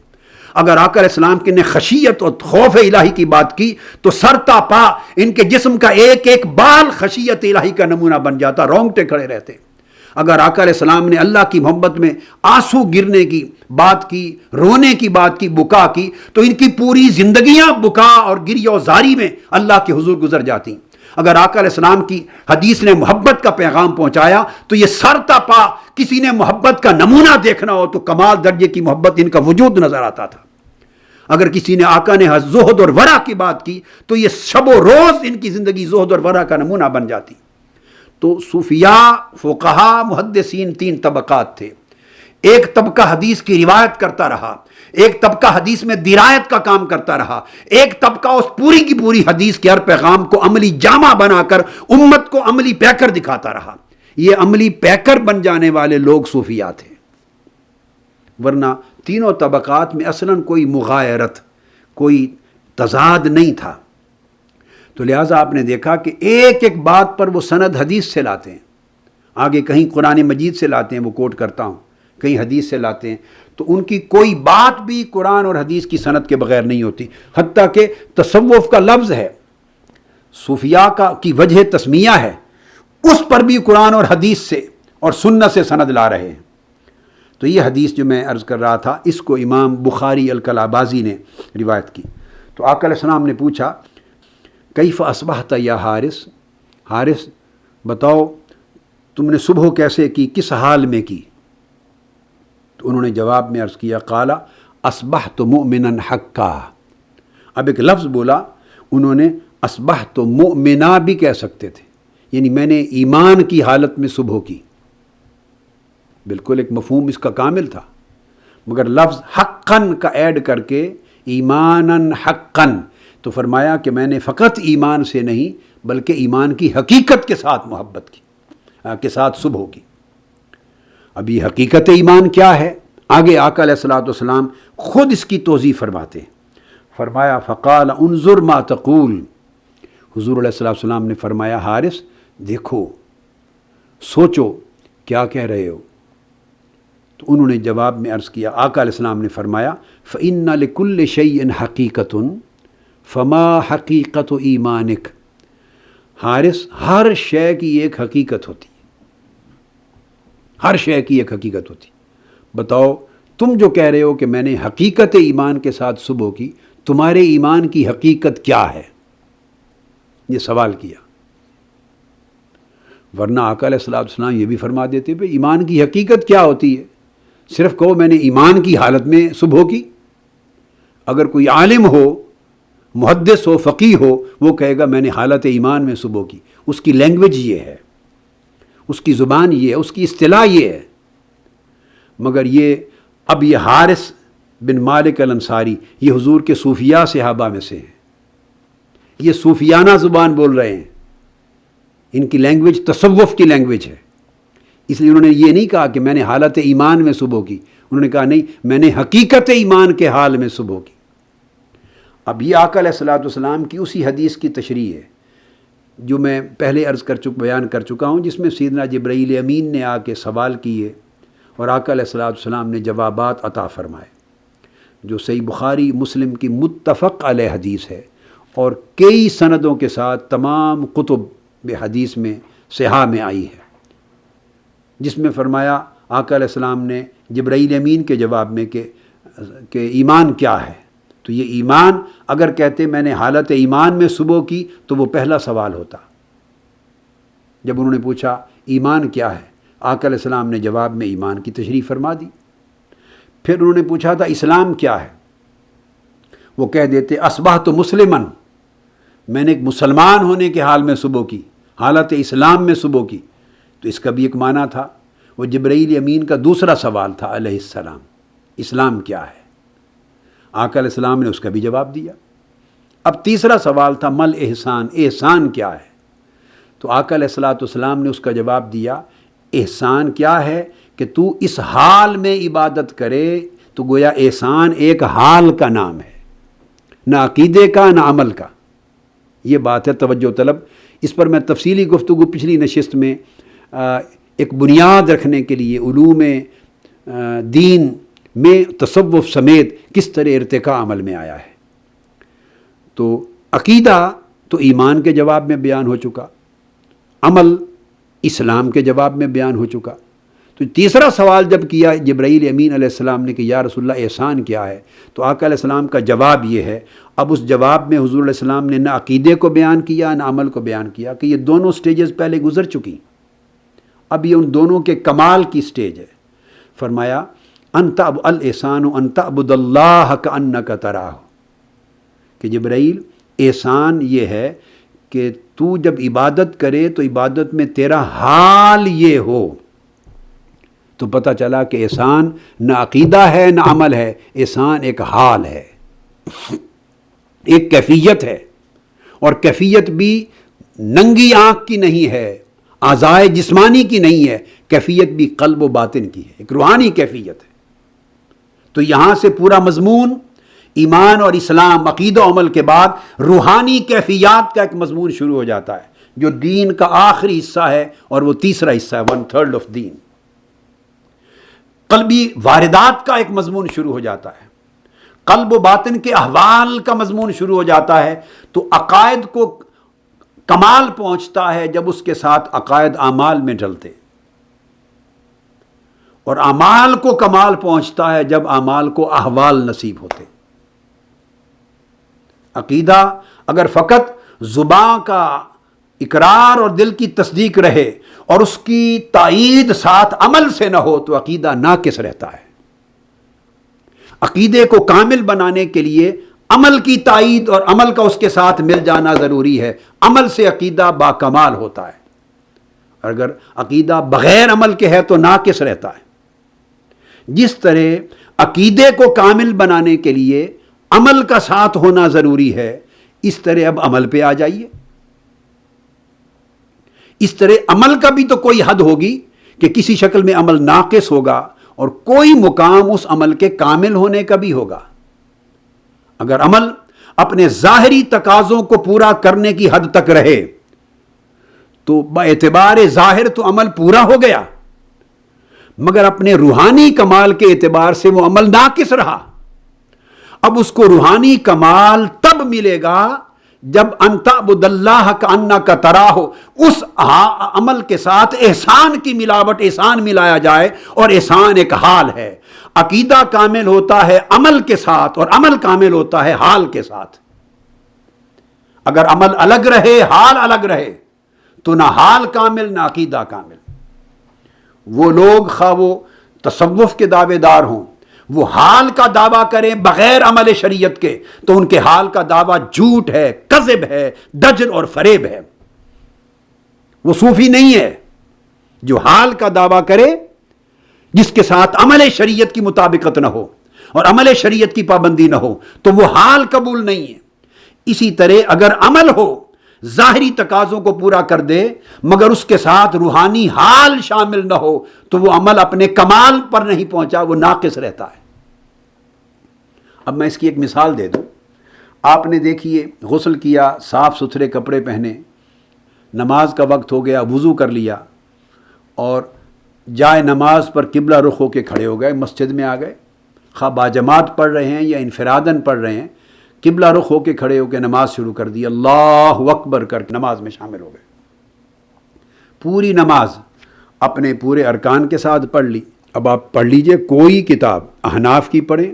اگر آقا علیہ السلام کی نے خشیت اور خوف الہی کی بات کی تو سر تا پا ان کے جسم کا ایک ایک بال خشیت الہی کا نمونہ بن جاتا، رونگٹے کھڑے رہتے۔ اگر آقا علیہ السلام نے اللہ کی محبت میں آنسو گرنے کی بات کی، رونے کی بات کی، بکا کی، تو ان کی پوری زندگیاں بکا اور گریہ و زاری میں اللہ کے حضور گزر جاتی۔ اگر آقا علیہ السلام کی حدیث نے محبت کا پیغام پہنچایا تو یہ سر تا پا کسی نے محبت کا نمونہ دیکھنا ہو تو کمال درجے کی محبت ان کا وجود نظر آتا تھا۔ اگر کسی نے آقا نے زہد اور ورع کی بات کی تو یہ شب و روز ان کی زندگی زہد اور ورع کا نمونہ بن جاتی۔ تو صوفیاء، فقہا، محدثین تین طبقات تھے۔ ایک طبقہ حدیث کی روایت کرتا رہا، ایک طبقہ حدیث میں درایت کا کام کرتا رہا، ایک طبقہ اس پوری کی پوری حدیث کے ہر پیغام کو عملی جامہ بنا کر امت کو عملی پیکر دکھاتا رہا۔ یہ عملی پیکر بن جانے والے لوگ صوفیاء تھے، ورنہ تینوں طبقات میں اصلاً کوئی مغایرت، کوئی تضاد نہیں تھا۔ تو لہٰذا آپ نے دیکھا کہ ایک ایک بات پر وہ سند حدیث سے لاتے ہیں، آگے کہیں قرآن مجید سے لاتے ہیں، وہ کوٹ کرتا ہوں، کہیں حدیث سے لاتے ہیں، تو ان کی کوئی بات بھی قرآن اور حدیث کی سند کے بغیر نہیں ہوتی۔ حتیٰ کہ تصوف کا لفظ ہے، صوفیاء کی وجہ تسمیہ ہے، اس پر بھی قرآن اور حدیث سے اور سنت سے سند لا رہے ہیں۔ تو یہ حدیث جو میں عرض کر رہا تھا اس کو امام بخاری الکلابازی نے روایت کی۔ تو آقا علیہ السلام نے پوچھا کیف اصبحت یا حارث، حارث بتاؤ تم نے صبح کیسے کی، کس حال میں کی؟ تو انہوں نے جواب میں عرض کیا قال اصبحت مؤمنا حقا۔ اب ایک لفظ بولا انہوں نے، اصبحت مؤمنا بھی کہہ سکتے تھے، یعنی میں نے ایمان کی حالت میں صبح کی، بالکل ایک مفہوم اس کا کامل تھا، مگر لفظ حقاً کا ایڈ کر کے ایماناً حقاً، تو فرمایا کہ میں نے فقط ایمان سے نہیں بلکہ ایمان کی حقیقت کے ساتھ محبت کی، کے ساتھ صبح کی۔ اب یہ حقیقت ایمان کیا ہے؟ آگے آقا علیہ الصلوۃ والسلام خود اس کی توضیح فرماتے ہیں. فرمایا فقال انظر ما تقول. حضور علیہ الصلوۃ والسلام نے فرمایا حارث دیکھو، سوچو کیا کہہ رہے ہو. تو انہوں نے جواب میں عرض کیا، آقا علیہ السلام نے فرمایا فَإِنَّ لِكُلِّ شَيْءٍ حَقِيقَةٌ فَمَا حَقِيقَةُ ایمانک. حارث، ہر شے کی ایک حقیقت ہوتی ہے، ہر شے کی ایک حقیقت ہوتی. بتاؤ تم جو کہہ رہے ہو کہ میں نے حقیقت ایمان کے ساتھ صبح کی، تمہارے ایمان کی حقیقت کیا ہے؟ یہ سوال کیا. ورنہ آقا علیہ الصلوۃ والسلام یہ بھی فرما دیتے بھئی ایمان کی حقیقت کیا ہوتی ہے، صرف کہو میں نے ایمان کی حالت میں صبح کی. اگر کوئی عالم ہو، محدث ہو، فقیہ ہو، وہ کہے گا میں نے حالت ایمان میں صبح کی، اس کی لینگویج یہ ہے، اس کی زبان یہ ہے، اس کی اصطلاح یہ ہے. مگر اب یہ حارث بن مالک الانصاری یہ حضور کے صوفیاء صحابہ میں سے ہیں، یہ صوفیانہ زبان بول رہے ہیں، ان کی لینگویج تصوف کی لینگویج ہے. اس لیے انہوں نے یہ نہیں کہا کہ میں نے حالت ایمان میں صبح کی، انہوں نے کہا نہیں، میں نے حقیقت ایمان کے حال میں صبح کی. اب یہ آقا علیہ الصلوۃ والسلام کی اسی حدیث کی تشریح ہے جو میں پہلے بیان کر چکا ہوں، جس میں سیدنا جبرائیل امین نے آ کے سوال کیے اور آقا علیہ الصلوۃ والسلام نے جوابات عطا فرمائے، جو صحیح بخاری مسلم کی متفق علیہ حدیث ہے اور کئی سندوں کے ساتھ تمام کتب حدیث میں صحاح میں آئی ہے، جس میں فرمایا آقا علیہ السلام نے جبرائیل امین کے جواب میں کہ ایمان کیا ہے. تو یہ ایمان اگر کہتے میں نے حالت ایمان میں صبح کی تو وہ پہلا سوال ہوتا. جب انہوں نے پوچھا ایمان کیا ہے، آقا علیہ السلام نے جواب میں ایمان کی تشریح فرما دی. پھر انہوں نے پوچھا تھا اسلام کیا ہے، وہ کہہ دیتے اصبحت مسلمن، میں نے ایک مسلمان ہونے کے حال میں صبح کی، حالت اسلام میں صبح کی. تو اس کا بھی ایک معنی تھا. وہ جبرائیل امین کا دوسرا سوال تھا علیہ السلام، اسلام کیا ہے. آقا علیہ السلام نے اس کا بھی جواب دیا. اب تیسرا سوال تھا مل احسان، احسان کیا ہے. تو آقا علیہ الصلوۃ والسلام نے اس کا جواب دیا احسان کیا ہے کہ تو اس حال میں عبادت کرے. تو گویا احسان ایک حال کا نام ہے، نہ عقیدے کا نہ عمل کا. یہ بات ہے توجہ طلب. اس پر میں تفصیلی گفتگو پچھلی نشست میں ایک بنیاد رکھنے کے لیے علوم دین میں تصوف سمیت کس طرح ارتقاء عمل میں آیا ہے. تو عقیدہ تو ایمان کے جواب میں بیان ہو چکا، عمل اسلام کے جواب میں بیان ہو چکا. تو تیسرا سوال جب کیا جبرائیل امین علیہ السلام نے کہ یا رسول اللہ احسان کیا ہے، تو آقا علیہ السلام کا جواب یہ ہے. اب اس جواب میں حضور علیہ السلام نے نہ عقیدے کو بیان کیا نہ عمل کو بیان کیا، کہ یہ دونوں سٹیجز پہلے گزر چکی، اب یہ ان دونوں کے کمال کی سٹیج ہے. فرمایا انت الاحسان ان تعبد اللہ کانک تراہ، کہ جبرائیل احسان یہ ہے کہ تو جب عبادت کرے تو عبادت میں تیرا حال یہ ہو. تو پتہ چلا کہ احسان نہ عقیدہ ہے نہ عمل ہے، احسان ایک حال ہے، ایک کیفیت ہے. اور کیفیت بھی ننگی آنکھ کی نہیں ہے، اعضائے جسمانی کی نہیں ہے، کیفیت بھی قلب و باطن کی ہے، ایک روحانی کیفیت ہے. تو یہاں سے پورا مضمون ایمان اور اسلام، عقیدہ و عمل کے بعد روحانی کیفیات کا ایک مضمون شروع ہو جاتا ہے، جو دین کا آخری حصہ ہے اور وہ تیسرا حصہ ہے، 1/3 آف دین. قلبی واردات کا ایک مضمون شروع ہو جاتا ہے، قلب و باطن کے احوال کا مضمون شروع ہو جاتا ہے. تو عقائد کو کمال پہنچتا ہے جب اس کے ساتھ عقائد اعمال میں ڈلتے، اور اعمال کو کمال پہنچتا ہے جب اعمال کو احوال نصیب ہوتے. عقیدہ اگر فقط زباں کا اقرار اور دل کی تصدیق رہے اور اس کی تائید ساتھ عمل سے نہ ہو تو عقیدہ ناقص رہتا ہے. عقیدے کو کامل بنانے کے لیے عمل کی تائید اور عمل کا اس کے ساتھ مل جانا ضروری ہے. عمل سے عقیدہ باکمال ہوتا ہے، اگر عقیدہ بغیر عمل کے ہے تو ناقص رہتا ہے. جس طرح عقیدے کو کامل بنانے کے لیے عمل کا ساتھ ہونا ضروری ہے، اس طرح اب عمل پہ آ جائیے. اس طرح عمل کا بھی تو کوئی حد ہوگی کہ کسی شکل میں عمل ناقص ہوگا اور کوئی مقام اس عمل کے کامل ہونے کا بھی ہوگا۔ اگر عمل اپنے ظاہری تقاضوں کو پورا کرنے کی حد تک رہے تو باعتبار ظاہر تو عمل پورا ہو گیا، مگر اپنے روحانی کمال کے اعتبار سے وہ عمل ناقص رہا۔ اب اس کو روحانی کمال تب ملے گا جب ان تعبد اللہ کانک تراہ، اس عمل کے ساتھ احسان کی ملاوٹ، احسان ملایا جائے، اور احسان ایک حال ہے۔ عقیدہ کامل ہوتا ہے عمل کے ساتھ، اور عمل کامل ہوتا ہے حال کے ساتھ۔ اگر عمل الگ رہے، حال الگ رہے، تو نہ حال کامل نہ عقیدہ کامل۔ وہ لوگ خواہ وہ تصوف کے دعوے دار ہوں، وہ حال کا دعویٰ کریں بغیر عمل شریعت کے، تو ان کے حال کا دعویٰ جھوٹ ہے، کذب ہے، دجل اور فریب ہے۔ وہ صوفی نہیں ہے جو حال کا دعویٰ کرے جس کے ساتھ عمل شریعت کی مطابقت نہ ہو اور عمل شریعت کی پابندی نہ ہو، تو وہ حال قبول نہیں ہے۔ اسی طرح اگر عمل ہو، ظاہری تقاضوں کو پورا کر دے، مگر اس کے ساتھ روحانی حال شامل نہ ہو، تو وہ عمل اپنے کمال پر نہیں پہنچا، وہ ناقص رہتا ہے۔ اب میں اس کی ایک مثال دے دوں۔ آپ نے دیکھیے، غسل کیا، صاف ستھرے کپڑے پہنے، نماز کا وقت ہو گیا، وضو کر لیا، اور جائے نماز پر قبلہ رخ ہو کے کھڑے ہو گئے، مسجد میں آ گئے، خواہ باجماعت پڑھ رہے ہیں یا انفراداً پڑھ رہے ہیں، قبلہ رخ ہو کے کھڑے ہو کے نماز شروع کر دی، اللہ اکبر کر کے نماز میں شامل ہو گئے۔ پوری نماز اپنے پورے ارکان کے ساتھ پڑھ لی۔ اب آپ پڑھ لیجئے، کوئی کتاب احناف کی پڑھیں،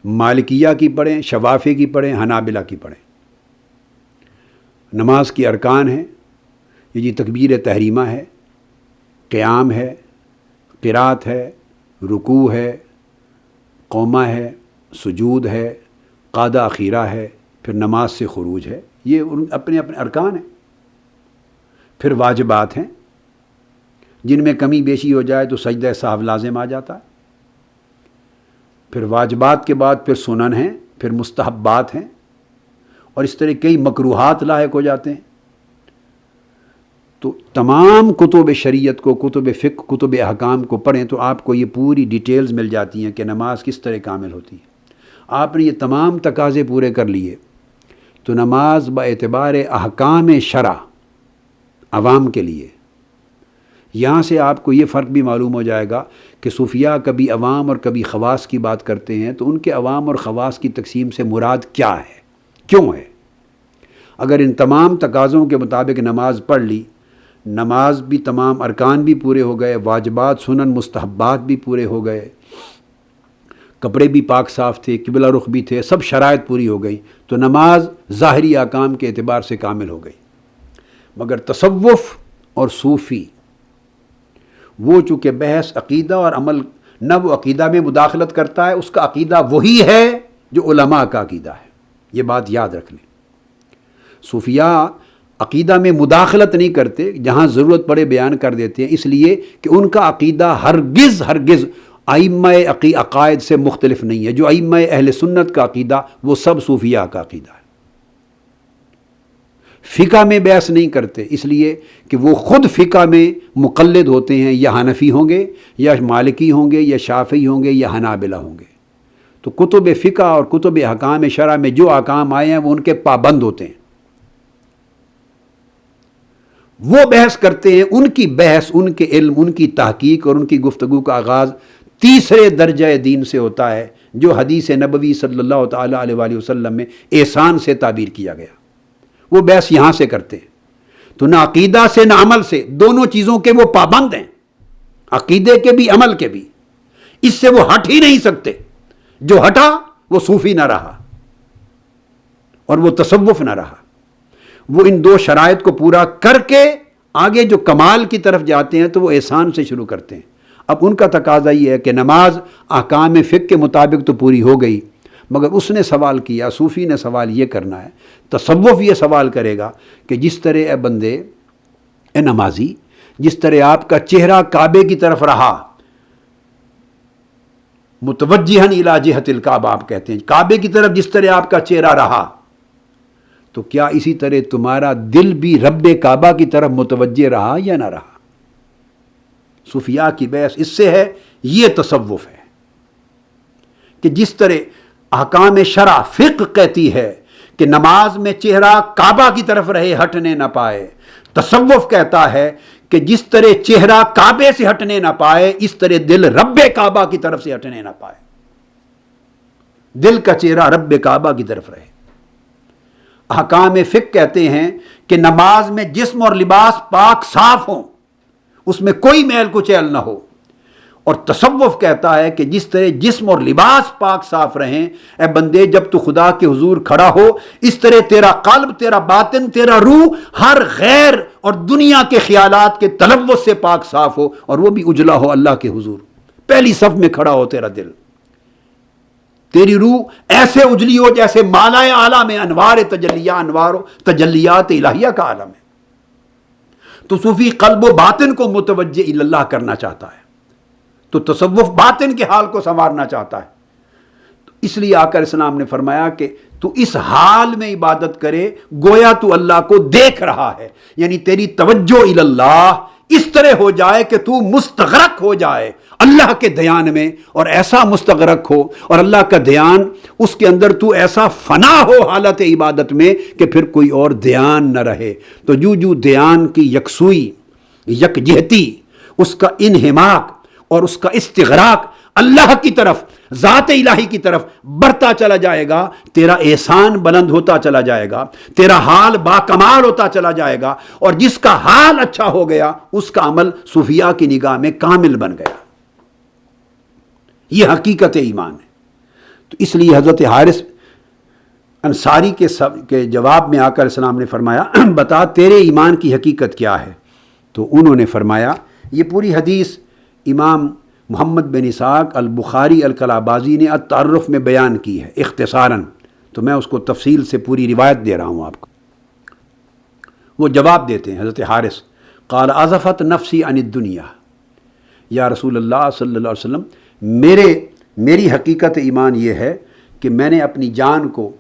مالکیہ کی پڑھیں، شوافی کی پڑھیں، حنابلہ کی پڑھیں۔ نماز کی ارکان ہیں، یہ جی تکبیر تحریمہ ہے، قیام ہے، قرات ہے، رکوع ہے، قومہ ہے، سجود ہے، قعدہ اخیرہ ہے، پھر نماز سے خروج ہے۔ یہ اپنے اپنے ارکان ہیں۔ پھر واجبات ہیں، جن میں کمی بیشی ہو جائے تو سجدہ سہو لازم آ جاتا ہے۔ پھر واجبات کے بعد پھر سنن ہیں، پھر مستحبات ہیں، اور اس طرح کئی مکروہات لاحق ہو جاتے ہیں۔ تو تمام کتب شریعت کو، کتب فقہ، کتب احکام کو پڑھیں تو آپ کو یہ پوری ڈیٹیلز مل جاتی ہیں کہ نماز کس طرح کامل ہوتی ہے۔ آپ نے یہ تمام تقاضے پورے کر لیے تو نماز باعتبار احکام شرع عوام کے لیے، یہاں سے آپ کو یہ فرق بھی معلوم ہو جائے گا کہ صوفیاء کبھی عوام اور کبھی خواص کی بات کرتے ہیں، تو ان کے عوام اور خواص کی تقسیم سے مراد کیا ہے، کیوں ہے۔ اگر ان تمام تقاضوں کے مطابق نماز پڑھ لی، نماز بھی تمام ارکان بھی پورے ہو گئے، واجبات سنن مستحبات بھی پورے ہو گئے، کپڑے بھی پاک صاف تھے، قبلہ رخ بھی تھے، سب شرائط پوری ہو گئی، تو نماز ظاہری احکام کے اعتبار سے کامل ہو گئی۔ مگر تصوف اور صوفی وہ چونکہ بحث عقیدہ اور عمل، نہ وہ عقیدہ میں مداخلت کرتا ہے، اس کا عقیدہ وہی ہے جو علماء کا عقیدہ ہے، یہ بات یاد رکھ لیں۔ صوفیاء عقیدہ میں مداخلت نہیں کرتے، جہاں ضرورت پڑے بیان کر دیتے ہیں، اس لیے کہ ان کا عقیدہ ہرگز ائمہ عقائد سے مختلف نہیں ہے۔ جو ائمہ اہل سنت کا عقیدہ، وہ سب صوفیاء کا عقیدہ ہے۔ فقہ میں بحث نہیں کرتے، اس لیے کہ وہ خود فقہ میں مقلد ہوتے ہیں، یا حنفی ہوں گے، یا مالکی ہوں گے، یا شافعی ہوں گے، یا حنابلہ ہوں گے۔ تو کتب فقہ اور کتب احکام شرع میں جو احکام آئے ہیں وہ ان کے پابند ہوتے ہیں۔ وہ بحث کرتے ہیں، ان کی بحث، ان کے علم، ان کی تحقیق اور ان کی گفتگو کا آغاز تیسرے درجہ دین سے ہوتا ہے، جو حدیث نبوی صلی اللہ تعالیٰ علیہ وآلہ وسلم میں احسان سے تعبیر کیا گیا۔ وہ بحث یہاں سے کرتے ہیں۔ تو نہ عقیدہ سے نہ عمل سے، دونوں چیزوں کے وہ پابند ہیں، عقیدے کے بھی عمل کے بھی، اس سے وہ ہٹ ہی نہیں سکتے۔ جو ہٹا وہ صوفی نہ رہا اور وہ تصوف نہ رہا۔ وہ ان دو شرائط کو پورا کر کے آگے جو کمال کی طرف جاتے ہیں تو وہ احسان سے شروع کرتے ہیں۔ اب ان کا تقاضا یہ ہے کہ نماز احکام فقہ کے مطابق تو پوری ہو گئی، مگر اس نے سوال کیا، صوفی نے سوال یہ کرنا ہے، تصوف یہ سوال کرے گا کہ جس طرح اے بندے، اے نمازی، جس طرح آپ کا چہرہ کعبے کی طرف رہا، متوجہن الی جہت الکعبہ آپ کہتے ہیں، کعبے کی طرف جس طرح آپ کا چہرہ رہا، تو کیا اسی طرح تمہارا دل بھی رب کعبہ کی طرف متوجہ رہا یا نہ رہا؟ صوفیاء کی بحث اس سے ہے، یہ تصوف ہے کہ جس طرح احکام شرع فقہ کہتی ہے کہ نماز میں چہرہ کعبہ کی طرف رہے، ہٹنے نہ پائے، تصوف کہتا ہے کہ جس طرح چہرہ کعبے سے ہٹنے نہ پائے اس طرح دل رب کعبہ کی طرف سے ہٹنے نہ پائے، دل کا چہرہ رب کعبہ کی طرف رہے۔ احکام فقہ کہتے ہیں کہ نماز میں جسم اور لباس پاک صاف ہوں، اس میں کوئی میل کچیل نہ ہو، اور تصوف کہتا ہے کہ جس طرح جسم اور لباس پاک صاف رہیں، اے بندے جب تو خدا کے حضور کھڑا ہو اس طرح تیرا قلب، تیرا باطن، تیرا روح ہر غیر اور دنیا کے خیالات کے تلوث سے پاک صاف ہو، اور وہ بھی اجلا ہو اللہ کے حضور، پہلی صف میں کھڑا ہو تیرا دل، تیری روح ایسے اجلی ہو جیسے مالا اعلیٰ میں انوار تجلیات الہیہ کا عالم ہے۔ تو صوفی قلب و باطن کو متوجہ اللہ کرنا چاہتا ہے، تو تصوف باطن کے حال کو سنوارنا چاہتا ہے۔ تو اس لیے آقا اسلام نے فرمایا کہ تو اس حال میں عبادت کرے گویا تو اللہ کو دیکھ رہا ہے، یعنی تیری توجہ اللہ اس طرح ہو جائے کہ تو مستغرق ہو جائے اللہ کے دھیان میں، اور ایسا مستغرق ہو اور اللہ کا دھیان اس کے اندر تو ایسا فنا ہو حالت عبادت میں کہ پھر کوئی اور دھیان نہ رہے۔ تو جو دھیان کی یکسوئی، یکجہتی، اس کا انہماک اور اس کا استغراق اللہ کی طرف، ذات الہی کی طرف بڑھتا چلا جائے گا، تیرا احسان بلند ہوتا چلا جائے گا، تیرا حال باکمال ہوتا چلا جائے گا، اور جس کا حال اچھا ہو گیا اس کا عمل صوفیاء کی نگاہ میں کامل بن گیا۔ یہ حقیقت ایمان ہے۔ تو اس لیے حضرت حارث انصاری کے جواب میں آقا علیہ السلام نے فرمایا بتا تیرے ایمان کی حقیقت کیا ہے؟ تو انہوں نے فرمایا، یہ پوری حدیث امام محمد بن اسحاق البخاری الکلابازی نے التعرف میں بیان کی ہے اختصاراً، تو میں اس کو تفصیل سے پوری روایت دے رہا ہوں آپ کو۔ وہ جواب دیتے ہیں حضرت حارث، قال عزفت نفسی عن الدنیا، یا رسول اللہ صلی اللہ علیہ وسلم میری حقیقت ایمان یہ ہے کہ میں نے اپنی جان کو،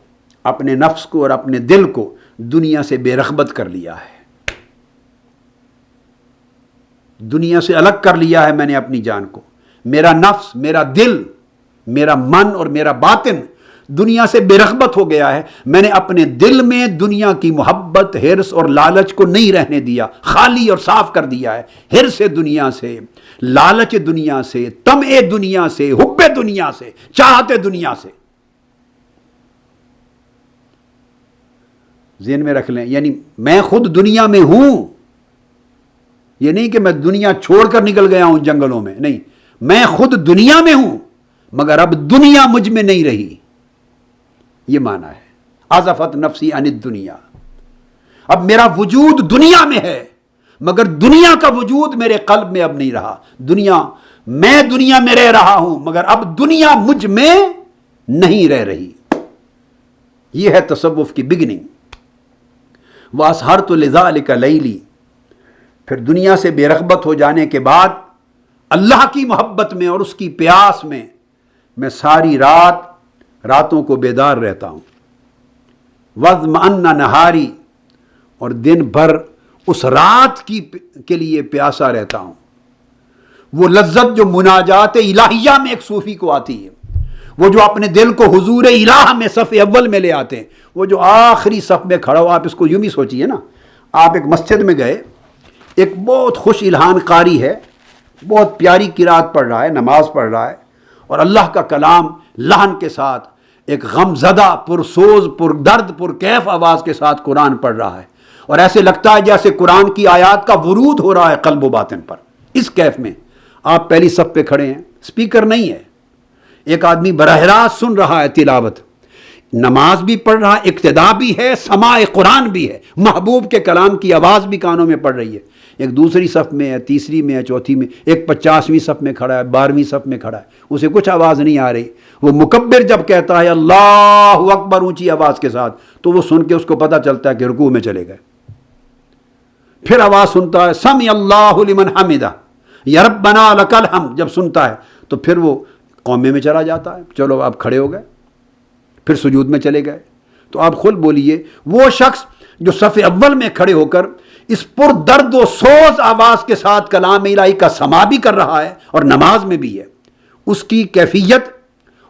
اپنے نفس کو اور اپنے دل کو دنیا سے بے رغبت کر لیا ہے، دنیا سے الگ کر لیا ہے میں نے اپنی جان کو، میرا نفس، میرا دل، میرا من اور میرا باطن دنیا سے بے رغبت ہو گیا ہے، میں نے اپنے دل میں دنیا کی محبت، حرص اور لالچ کو نہیں رہنے دیا، خالی اور صاف کر دیا ہے، حرص دنیا سے، لالچ دنیا سے، طمع دنیا سے، حب دنیا سے، چاہت دنیا سے۔ ذہن میں رکھ لیں، یعنی میں خود دنیا میں ہوں، یہ نہیں کہ میں دنیا چھوڑ کر نکل گیا ہوں جنگلوں میں، نہیں، میں خود دنیا میں ہوں مگر اب دنیا مجھ میں نہیں رہی، یہ معنی ہے عزفت نفسی عن الدنیا۔ اب میرا وجود دنیا میں ہے مگر دنیا کا وجود میرے قلب میں اب نہیں رہا، میں دنیا میں رہ رہا ہوں مگر اب دنیا مجھ میں نہیں رہ رہی۔ یہ ہے تصوف کی بگننگ۔ وَأَسْهَرْتُ لِذَلِكَ لَيْلِي، پھر دنیا سے بے رغبت ہو جانے کے بعد اللہ کی محبت میں اور اس کی پیاس میں ساری راتوں کو بیدار رہتا ہوں۔ وَاظْمَأَنَّ نَهَارِي، اور دن بھر اس رات کے لیے پیاسا رہتا ہوں۔ وہ لذت جو مناجات الہیہ میں ایک صوفی کو آتی ہے، وہ جو اپنے دل کو حضور الہ میں صف اول میں لے آتے ہیں، وہ جو آخری صف میں کھڑا ہو، آپ اس کو یوں بھی سوچیے نا، آپ ایک مسجد میں گئے، ایک بہت خوش الہان قاری ہے، بہت پیاری قرات پڑھ رہا ہے، نماز پڑھ رہا ہے، اور اللہ کا کلام لحن کے ساتھ ایک غم زدہ، پرسوز، پر درد، پر کیف آواز کے ساتھ قرآن پڑھ رہا ہے، اور ایسے لگتا ہے جیسے قرآن کی آیات کا ورود ہو رہا ہے قلب و باطن پر۔ اس کیف میں آپ پہلی صف پہ کھڑے ہیں، سپیکر نہیں ہے، ایک آدمی براہ راست سن رہا ہے تلاوت، نماز بھی پڑھ رہا ہے، اقتدا بھی ہے، سماع قرآن بھی ہے، محبوب کے کلام کی آواز بھی کانوں میں پڑ رہی ہے۔ ایک دوسری صف میں ہے، تیسری میں ہے، چوتھی میں، ایک 50ویں صف میں کھڑا ہے، 12ویں صف میں کھڑا ہے، اسے کچھ آواز نہیں آ رہی۔ وہ مکبر جب کہتا ہے اللہ اکبر اونچی آواز کے ساتھ، تو وہ سن کے اس کو پتہ چلتا ہے کہ رکوع میں چلے گئے۔ پھر آواز سنتا ہے سمع اللہ لمن حمدہ، یا ربنا لک الحمد، جب سنتا ہے تو پھر وہ قومے میں چلا جاتا ہے، چلو آپ کھڑے ہو گئے، پھر سجود میں چلے گئے۔ تو آپ خود بولیے، وہ شخص جو صف اول میں کھڑے ہو کر اس پر درد و سوز آواز کے ساتھ کلام الہی کا سماع بھی کر رہا ہے اور نماز میں بھی ہے، اس کی کیفیت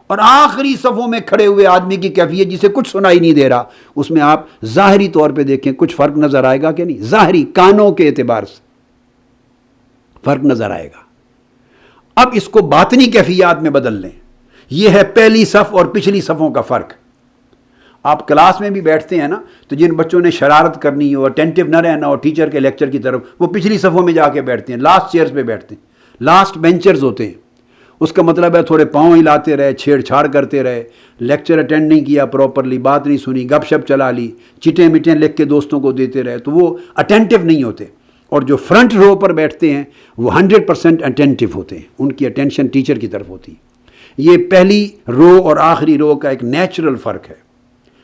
اور آخری صفوں میں کھڑے ہوئے آدمی کی کیفیت جسے کچھ سنائی نہیں دے رہا، اس میں آپ ظاہری طور پہ دیکھیں کچھ فرق نظر آئے گا کہ نہیں؟ ظاہری کانوں کے اعتبار سے فرق نظر آئے گا۔ اب اس کو باطنی کیفیات میں بدل لیں، یہ ہے پہلی صف اور پچھلی صفوں کا فرق۔ آپ کلاس میں بھی بیٹھتے ہیں نا، تو جن بچوں نے شرارت کرنی ہو، اٹینٹو نہ رہنا ہو ٹیچر کے لیکچر کی طرف، وہ پچھلی صفوں میں جا کے بیٹھتے ہیں، لاسٹ چیئرز پہ بیٹھتے ہیں، لاسٹ بینچرز ہوتے ہیں۔ اس کا مطلب ہے تھوڑے پاؤں ہلاتے رہے، چھیڑ چھاڑ کرتے رہے، لیکچر اٹینڈ نہیں کیا پراپرلی، بات نہیں سنی، گپ شپ چلا لی، چٹیں مٹیں لکھ کے دوستوں کو دیتے رہے، تو وہ اٹینٹو نہیں ہوتے۔ اور جو فرنٹ رو پر بیٹھتے ہیں وہ 100% اٹینٹو ہوتے ہیں، ان کی اٹینشن ٹیچر کی طرف ہوتی ہے۔ یہ پہلی رو اور آخری رو کا ایک نیچرل فرق ہے،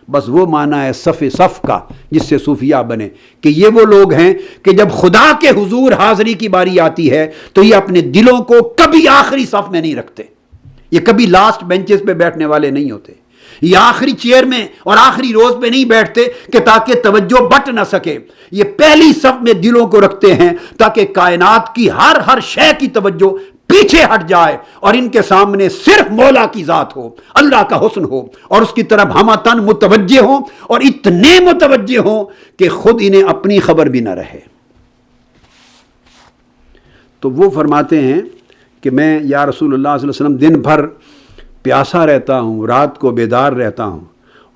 بس وہ معنی ہے صف کا جس سے صوفیاء بنے، کہ یہ وہ لوگ ہیں کہ جب خدا کے حضور حاضری کی باری آتی ہے تو یہ اپنے دلوں کو کبھی آخری صف میں نہیں رکھتے، یہ کبھی لاسٹ بینچز پہ بیٹھنے والے نہیں ہوتے، یہ آخری چیئر میں اور آخری روز پہ نہیں بیٹھتے کہ تاکہ توجہ بٹ نہ سکے، یہ پہلی صف میں دلوں کو رکھتے ہیں تاکہ کائنات کی ہر شے کی توجہ پیچھے ہٹ جائے اور ان کے سامنے صرف مولا کی ذات ہو، اللہ کا حسن ہو، اور اس کی طرف ہمہ تن متوجہ ہوں، اور اتنے متوجہ ہوں کہ خود انہیں اپنی خبر بھی نہ رہے۔ تو وہ فرماتے ہیں کہ میں یا رسول اللہ صلی اللہ علیہ وسلم دن بھر پیاسا رہتا ہوں، رات کو بیدار رہتا ہوں،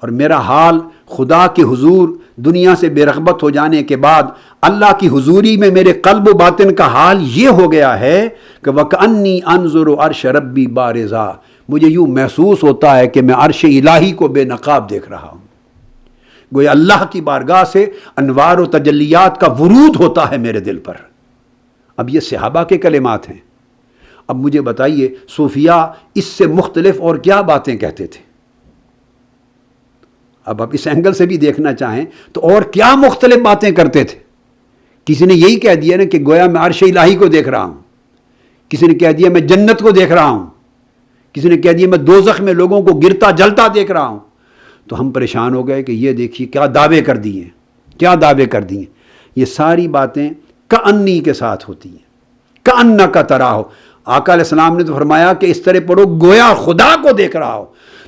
اور میرا حال خدا کے حضور دنیا سے بے رغبت ہو جانے کے بعد اللہ کی حضوری میں میرے قلب و باطن کا حال یہ ہو گیا ہے کہ وَكَأَنِّي أَنظُرُ عَرْشَ رَبِّي بَارِزًا، مجھے یوں محسوس ہوتا ہے کہ میں عرش الہی کو بے نقاب دیکھ رہا ہوں، گویا اللہ کی بارگاہ سے انوار و تجلیات کا ورود ہوتا ہے میرے دل پر۔ اب یہ صحابہ کے کلمات ہیں، اب مجھے بتائیے صوفیاء اس سے مختلف اور کیا باتیں کہتے تھے؟ اب آپ اس اینگل سے بھی دیکھنا چاہیں تو اور کیا مختلف باتیں کرتے تھے؟ کسی نے یہی کہہ دیا نا کہ گویا میں عرش الہی کو دیکھ رہا ہوں، کسی نے کہہ دیا میں جنت کو دیکھ رہا ہوں، کسی نے کہہ دیا میں دوزخ میں لوگوں کو گرتا جلتا دیکھ رہا ہوں۔ تو ہم پریشان ہو گئے کہ یہ دیکھیے کیا دعوے کر دیے، کیا دعوے کر دیے۔ یہ ساری باتیں کأنی کے ساتھ ہوتی ہیں، کأنک تراہ۔ آقا علیہ السلام نے تو فرمایا کہ اس طرح پڑھو گویا خدا کو دیکھ رہا ہو۔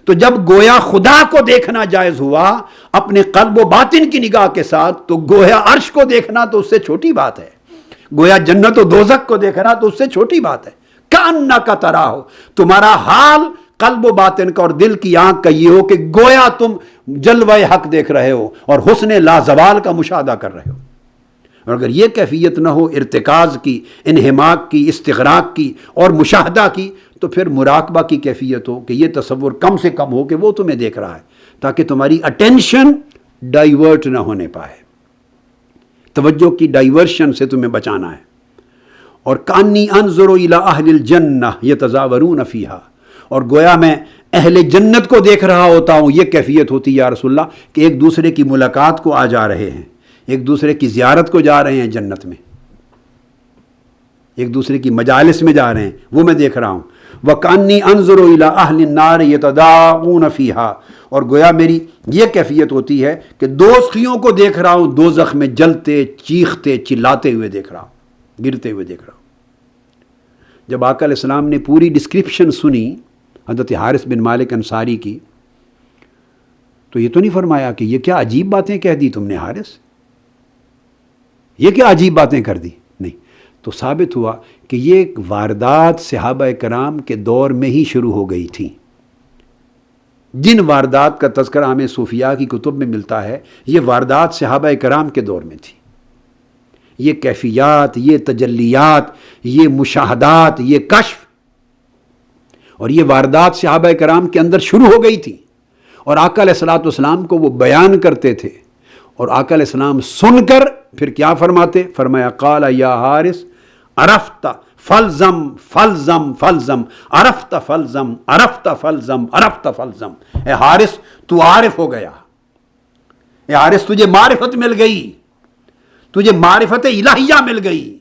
تو جب گویا خدا کو دیکھنا جائز ہوا اپنے قلب و باطن کی نگاہ کے ساتھ، تو گویا عرش کو دیکھنا تو اس سے چھوٹی بات ہے، گویا جنت و دوزخ کو دیکھنا تو اس سے چھوٹی بات ہے۔ کأنک تراہ، تمہارا حال قلب و باطن کا اور دل کی آنکھ کا یہ ہو کہ گویا تم جلوہ حق دیکھ رہے ہو اور حسن لازوال کا مشاہدہ کر رہے ہو۔ اور اگر یہ کیفیت نہ ہو ارتکاز کی، انہماک کی، استغراق کی اور مشاہدہ کی، تو پھر مراقبہ کی کیفیت ہو کہ یہ تصور کم سے کم ہو کہ وہ تمہیں دیکھ رہا ہے، تاکہ تمہاری اٹینشن ڈائیورٹ نہ ہونے پائے، توجہ کی ڈائیورشن سے تمہیں بچانا ہے۔ اور کانی انظر الی اہل الجنہ یتزاورون فیہا، اور گویا میں اہل جنت کو دیکھ رہا ہوتا ہوں، یہ کیفیت ہوتی ہے یا رسول اللہ کہ ایک دوسرے کی ملاقات کو آ جا رہے ہیں، ایک دوسرے کی زیارت کو جا رہے ہیں جنت میں، ایک دوسرے کی مجالس میں جا رہے ہیں، وہ میں دیکھ رہا ہوں۔ وَكَأَنِّي أَنظُرُ إِلَىٰ أَهْلِ النَّارِ يَتَدَاعُونَ فِيهَا، اور گویا میری یہ کیفیت ہوتی ہے کہ دوزخیوں کو دیکھ رہا ہوں، دوزخ میں جلتے چیختے چلاتے ہوئے دیکھ رہا ہوں، گرتے ہوئے دیکھ رہا ہوں۔ جب آقا علیہ السلام نے پوری ڈسکرپشن سنی حضرت حارث بن مالک انصاری کی، تو یہ تو نہیں فرمایا کہ یہ کیا عجیب باتیں کہہ دی تم نے حارث، یہ کیا عجیب باتیں کر دی، نہیں، تو ثابت ہوا کہ یہ واردات صحابہ کرام کے دور میں ہی شروع ہو گئی تھی۔ جن واردات کا تذکرہ ہمیں صوفیاء کی کتب میں ملتا ہے، یہ واردات صحابہ کرام کے دور میں تھی۔ یہ کیفیات، یہ تجلیات، یہ مشاہدات، یہ کشف اور یہ واردات صحابہ کرام کے اندر شروع ہو گئی تھی، اور آقا علیہ الصلوۃ والسلام کو وہ بیان کرتے تھے، اور آقا علیہ السلام سن کر پھر کیا فرماتے؟ فرمایا قال یا حارث عرفت فلزم فلزم فلزم، عرفت فلزم عرفت فلزم عرفت فلزم۔ اے حارث تو عارف ہو گیا، اے حارث تجھے معرفت مل گئی، تجھے معرفت الہیہ مل گئی،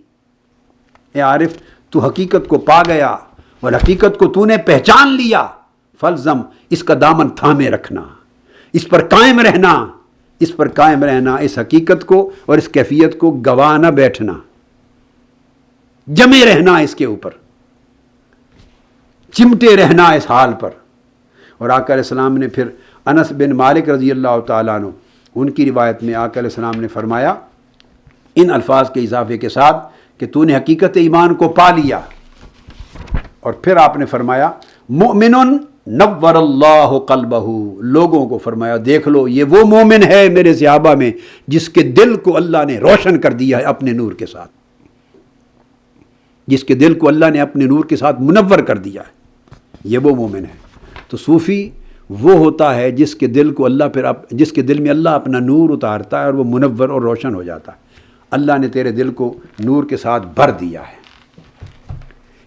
اے عارف تو حقیقت کو پا گیا اور حقیقت کو تو نے پہچان لیا۔ فلزم، اس کا دامن تھامے رکھنا، اس پر قائم رہنا، اس پر قائم رہنا، اس حقیقت کو اور اس کیفیت کو گوا نہ بیٹھنا، جمے رہنا اس کے اوپر، چمٹے رہنا اس حال پر۔ اور آقا علیہ السلام نے پھر انس بن مالک رضی اللہ تعالیٰ عنہ، ان کی روایت میں آقا علیہ السلام نے فرمایا ان الفاظ کے اضافے کے ساتھ کہ تو نے حقیقت ایمان کو پا لیا، اور پھر آپ نے فرمایا مؤمن نور اللہ قلبہ، لوگوں کو فرمایا دیکھ لو یہ وہ مومن ہے میرے صحابہ میں جس کے دل کو اللہ نے روشن کر دیا ہے اپنے نور کے ساتھ، جس کے دل کو اللہ نے اپنے نور کے ساتھ منور کر دیا ہے، یہ وہ مومن ہے۔ تو صوفی وہ ہوتا ہے جس کے دل کو اللہ جس کے دل میں اللہ اپنا نور اتارتا ہے اور وہ منور اور روشن ہو جاتا ہے۔ اللہ نے تیرے دل کو نور کے ساتھ بھر دیا ہے۔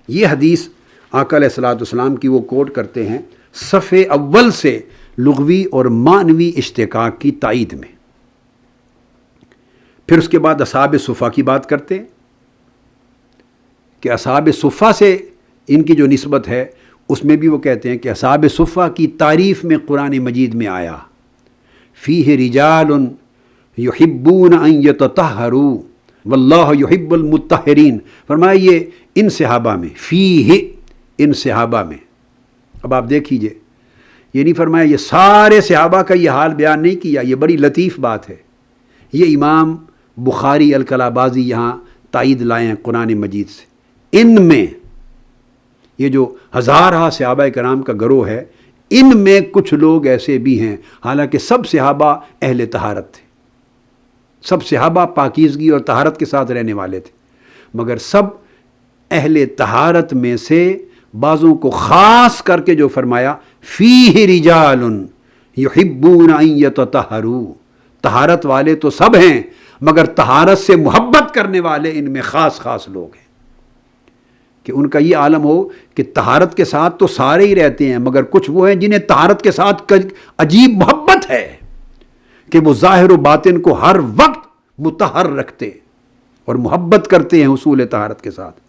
یہ حدیث آقا علیہ الصلوۃ والسلام کی وہ کوٹ کرتے ہیں صفحے اول سے لغوی اور معنوی اشتقاق کی تائید میں۔ پھر اس کے بعد اصحاب صفہ کی بات کرتے ہیں کہ اصحاب صفہ سے ان کی جو نسبت ہے اس میں بھی وہ کہتے ہیں کہ اصحاب صفہ کی تعریف میں قرآن مجید میں آیا فیہ رجال یحبون ان یتطہروا واللہ یحب المطہرین، فرمایا یہ ان صحابہ میں، فیہ ان صحابہ میں۔ اب آپ دیکھ لیجئے، یہ نہیں فرمایا یہ سارے صحابہ کا یہ حال بیان نہیں کیا، یہ بڑی لطیف بات ہے۔ یہ امام بخاری الکلابازی یہاں تائید لائے ہیں قرآن مجید سے، ان میں یہ جو ہزارہ صحابہ کرام کا گروہ ہے ان میں کچھ لوگ ایسے بھی ہیں، حالانکہ سب صحابہ اہل طہارت تھے، سب صحابہ پاکیزگی اور طہارت کے ساتھ رہنے والے تھے، مگر سب اہل طہارت میں سے بعضوں کو خاص کر کے جو فرمایا فیہ رجال یحبون ان یتطہروا، طہارت والے تو سب ہیں مگر طہارت سے محبت کرنے والے ان میں خاص خاص لوگ ہیں، کہ ان کا یہ عالم ہو کہ طہارت کے ساتھ تو سارے ہی رہتے ہیں مگر کچھ وہ ہیں جنہیں طہارت کے ساتھ عجیب محبت ہے کہ وہ ظاہر و باطن کو ہر وقت مطہر رکھتے اور محبت کرتے ہیں حصول طہارت کے ساتھ۔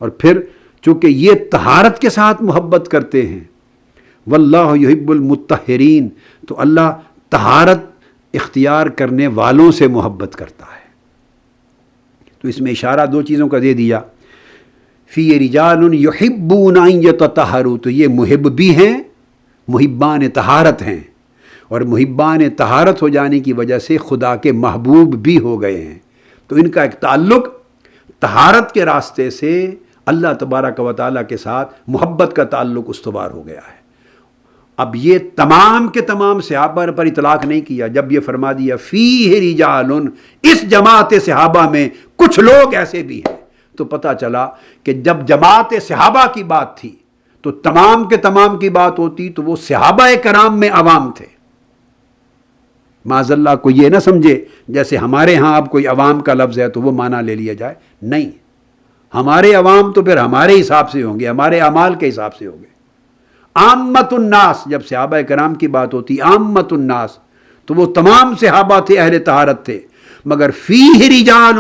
اور پھر چونکہ یہ طہارت کے ساتھ محبت کرتے ہیں، واللہ یحب المطہرین، تو اللہ طہارت اختیار کرنے والوں سے محبت کرتا ہے۔ تو اس میں اشارہ دو چیزوں کا دے دیا، فی رجال یحبون ان یتطہروا، تو یہ محب بھی ہیں، محبان طہارت ہیں، اور محبان طہارت ہو جانے کی وجہ سے خدا کے محبوب بھی ہو گئے ہیں۔ تو ان کا ایک تعلق طہارت کے راستے سے اللہ تبارک و تعالیٰ کے ساتھ محبت کا تعلق استوار ہو گیا ہے۔ اب یہ تمام کے تمام صحابہ پر اطلاق نہیں کیا، جب یہ فرما دیا فیہ رجال، اس جماعت صحابہ میں کچھ لوگ ایسے بھی ہیں، تو پتہ چلا کہ جب جماعت صحابہ کی بات تھی تو تمام کے تمام کی بات ہوتی تو وہ صحابہ کرام میں عوام تھے۔ معاذ اللہ کو یہ نہ سمجھے جیسے ہمارے ہاں اب کوئی عوام کا لفظ ہے تو وہ معنی لے لیا جائے، نہیں، ہمارے عوام تو پھر ہمارے حساب سے ہوں گے، ہمارے اعمال کے حساب سے ہوں گے۔ عامت الناس، جب صحابہ کرام کی بات ہوتی عامت الناس تو وہ تمام صحابہ تھے، اہل طہارت تھے، مگر فیہ رجال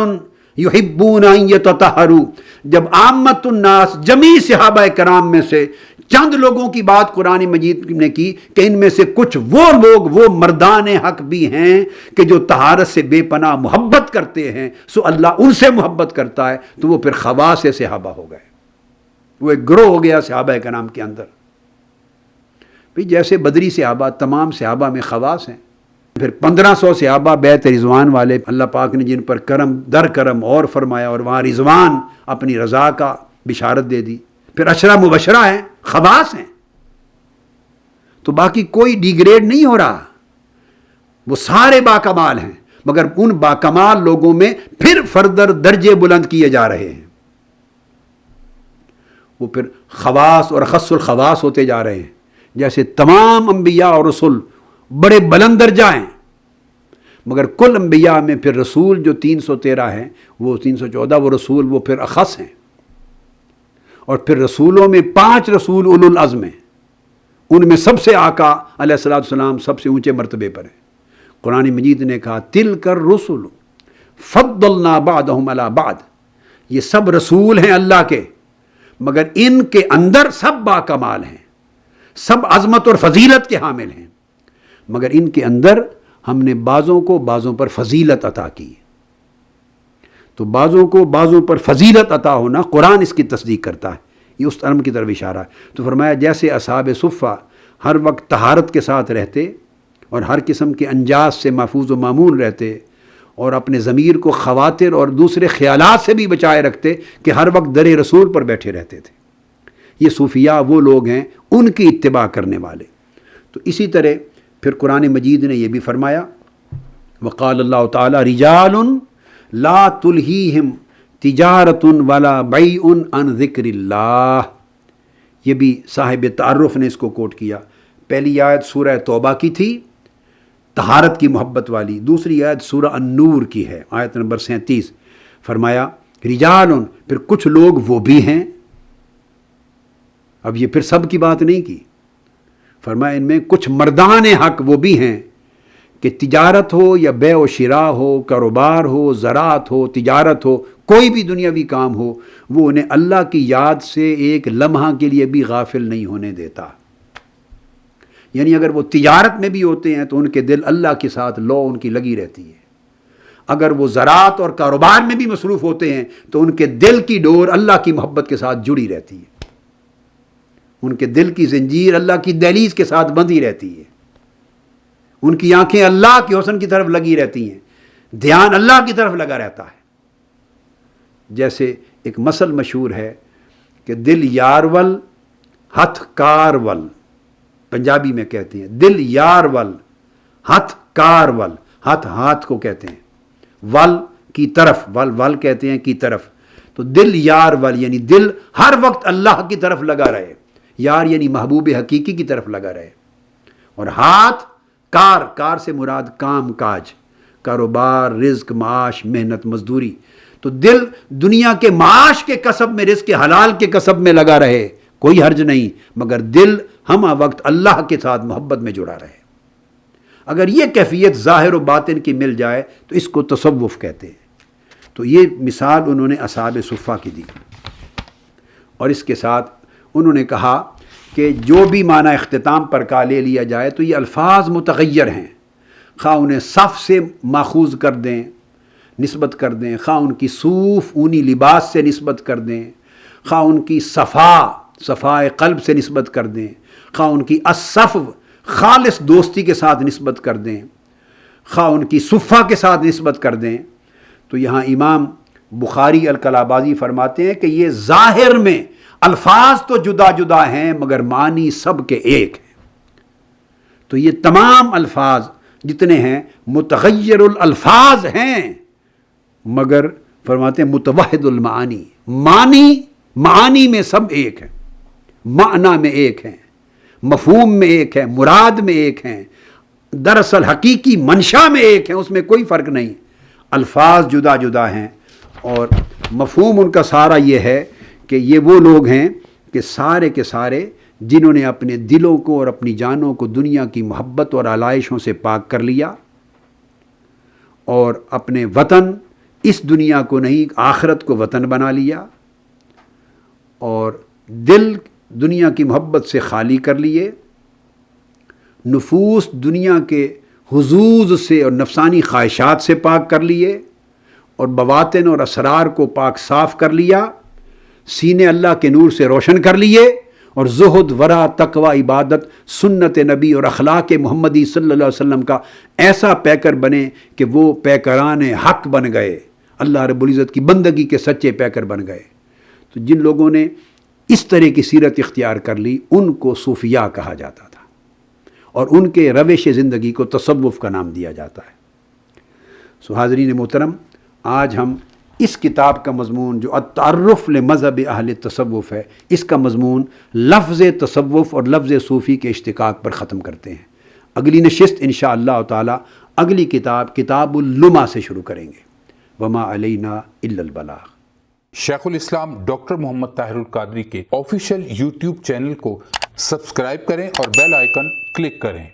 یحبون ان یتطہروا، جب عامت الناس جمیع صحابہ کرام میں سے چند لوگوں کی بات قرآن مجید نے کی کہ ان میں سے کچھ وہ لوگ، وہ مردان حق بھی ہیں کہ جو طہارت سے بے پناہ محبت کرتے ہیں، سو اللہ ان سے محبت کرتا ہے، تو وہ پھر خواص صحابہ ہو گئے، وہ ایک گروہ ہو گیا صحابہ کرام کے اندر۔ بھئی جیسے بدری صحابہ تمام صحابہ میں خواص ہیں، پھر 1500 صحابہ بیعت رضوان والے اللہ پاک نے جن پر کرم در کرم اور فرمایا اور وہاں رضوان اپنی رضا کا بشارت دے دی، پھر عشرہ مبشرہ ہیں، خواص ہیں، تو باقی کوئی ڈیگریڈ نہیں ہو رہا، وہ سارے باکمال ہیں، مگر ان باکمال لوگوں میں پھر فردر درجے بلند کیے جا رہے ہیں، وہ پھر خواص اور خص الخواص ہوتے جا رہے ہیں۔ جیسے تمام انبیاء اور رسول بڑے بلند درجہ ہیں، مگر کل انبیاء میں پھر رسول جو 313 ہیں، وہ 314 وہ رسول وہ پھر اخص ہیں، اور پھر رسولوں میں 5 رسول اولو العزم ہیں، ان میں سب سے آقا علیہ الصلوۃ والسلام سب سے اونچے مرتبے پر ہیں۔ قرآن مجید نے کہا تلک الرسل فضلنا بعضهم علی بعض، یہ سب رسول ہیں اللہ کے، مگر ان کے اندر سب باکمال ہیں، سب عظمت اور فضیلت کے حامل ہیں، مگر ان کے اندر ہم نے بعضوں کو بعضوں پر فضیلت عطا کی. تو بعضوں کو بعضوں پر فضیلت عطا ہونا قرآن اس کی تصدیق کرتا ہے. یہ اس امر کی طرف اشارہ ہے. تو فرمایا جیسے اصحاب صفہ ہر وقت طہارت کے ساتھ رہتے اور ہر قسم کے انجاس سے محفوظ و معمون رہتے اور اپنے ضمیر کو خواطر اور دوسرے خیالات سے بھی بچائے رکھتے کہ ہر وقت در رسول پر بیٹھے رہتے تھے. یہ صوفیاء وہ لوگ ہیں ان کی اتباع کرنے والے. تو اسی طرح پھر قرآن مجید نے یہ بھی فرمایا وقال اللہ تعالی رجال لا تلہیہم تجارت ولا بیع عن ذکر اللہ. یہ بھی صاحب تعارف نے اس کو کوٹ کیا. پہلی آیت سورہ توبہ کی تھی طہارت کی محبت والی، دوسری آیت سورہ النور کی ہے آیت نمبر 37. فرمایا رجال، پھر کچھ لوگ وہ بھی ہیں. اب یہ پھر سب کی بات نہیں کی، فرمایا ان میں کچھ مردان حق وہ بھی ہیں کہ تجارت ہو یا بیع و شراء ہو، کاروبار ہو، زراعت ہو، تجارت ہو، کوئی بھی دنیاوی کام ہو، وہ انہیں اللہ کی یاد سے ایک لمحہ کے لیے بھی غافل نہیں ہونے دیتا. یعنی اگر وہ تجارت میں بھی ہوتے ہیں تو ان کے دل اللہ کے ساتھ لو ان کی لگی رہتی ہے. اگر وہ زراعت اور کاروبار میں بھی مصروف ہوتے ہیں تو ان کے دل کی ڈور اللہ کی محبت کے ساتھ جڑی رہتی ہے. ان کے دل کی زنجیر اللہ کی دہلیز کے ساتھ بندھی رہتی ہے. ان کی آنکھیں اللہ کے حسن کی طرف لگی رہتی ہیں، دھیان اللہ کی طرف لگا رہتا ہے. جیسے ایک مثل مشہور ہے کہ دل یار ول ہتھ کار ول، پنجابی میں کہتے ہیں دل یار ول ہتھ کار ول. ہتھ ہاتھ کو کہتے ہیں، ول کی طرف، ول کہتے ہیں کی طرف. تو دل یار ول یعنی دل ہر وقت اللہ کی طرف لگا رہے، یار یعنی محبوب حقیقی کی طرف لگا رہے. اور ہاتھ کار سے مراد کام کاج، کاروبار، رزق، معاش، محنت، مزدوری. تو دل دنیا کے معاش کے کسب میں، رزق کے حلال کے کسب میں لگا رہے، کوئی حرج نہیں، مگر دل ہمہ وقت اللہ کے ساتھ محبت میں جڑا رہے. اگر یہ کیفیت ظاہر و باطن کی مل جائے تو اس کو تصوف کہتے ہیں. تو یہ مثال انہوں نے اصحاب صفہ کی دی. اور اس کے ساتھ انہوں نے کہا کہ جو بھی معنی اختتام پر کا لے لیا جائے تو یہ الفاظ متغیر ہیں، خواہ انہیں صف سے ماخوذ کر دیں، نسبت کر دیں، خواہ ان کی صوف اونی لباس سے نسبت کر دیں، خواہ ان کی صفائے قلب سے نسبت کر دیں، خواہ ان کی الصف خالص دوستی کے ساتھ نسبت کر دیں، خواہ ان کی صفہ کے ساتھ نسبت کر دیں. تو یہاں امام بخاری الکلابازی فرماتے ہیں کہ یہ ظاہر میں الفاظ تو جدا جدا ہیں مگر معنی سب کے ایک ہیں. تو یہ تمام الفاظ جتنے ہیں متغیر الالفاظ ہیں، مگر فرماتے ہیں متوحد المعانی، معانی میں سب ایک ہیں، معنی میں ایک ہیں، مفہوم میں ایک ہے، مراد میں ایک ہیں، دراصل حقیقی منشا میں ایک ہیں، اس میں کوئی فرق نہیں. الفاظ جدا جدا ہیں اور مفہوم ان کا سارا یہ ہے کہ یہ وہ لوگ ہیں کہ سارے کے سارے جنہوں نے اپنے دلوں کو اور اپنی جانوں کو دنیا کی محبت اور آلائشوں سے پاک کر لیا اور اپنے وطن اس دنیا کو نہیں آخرت کو وطن بنا لیا اور دل دنیا کی محبت سے خالی کر لیے، نفوس دنیا کے حظوظ سے اور نفسانی خواہشات سے پاک کر لیے اور بواطن اور اسرار کو پاک صاف کر لیا، سینے اللہ کے نور سے روشن کر لیے اور زہد، ورع، تقوی، عبادت، سنت نبی اور اخلاق محمدی صلی اللہ علیہ وسلم کا ایسا پیکر بنے کہ وہ پیکران حق بن گئے، اللہ رب العزت کی بندگی کے سچے پیکر بن گئے. تو جن لوگوں نے اس طرح کی سیرت اختیار کر لی ان کو صوفیاء کہا جاتا تھا اور ان کے روش زندگی کو تصوف کا نام دیا جاتا ہے. سو حاضرین محترم، آج ہم اس کتاب کا مضمون جو التعرف لمذہب اہل تصوف ہے، اس کا مضمون لفظ تصوف اور لفظ صوفی کے اشتقاق پر ختم کرتے ہیں. اگلی نشست انشاءاللہ تعالی اگلی کتاب اللمع سے شروع کریں گے. وما علینا الا البلاغ. شیخ الاسلام ڈاکٹر محمد طاہر القادری کے آفیشیل یوٹیوب چینل کو سبسکرائب کریں اور بیل آئیکن کلک کریں.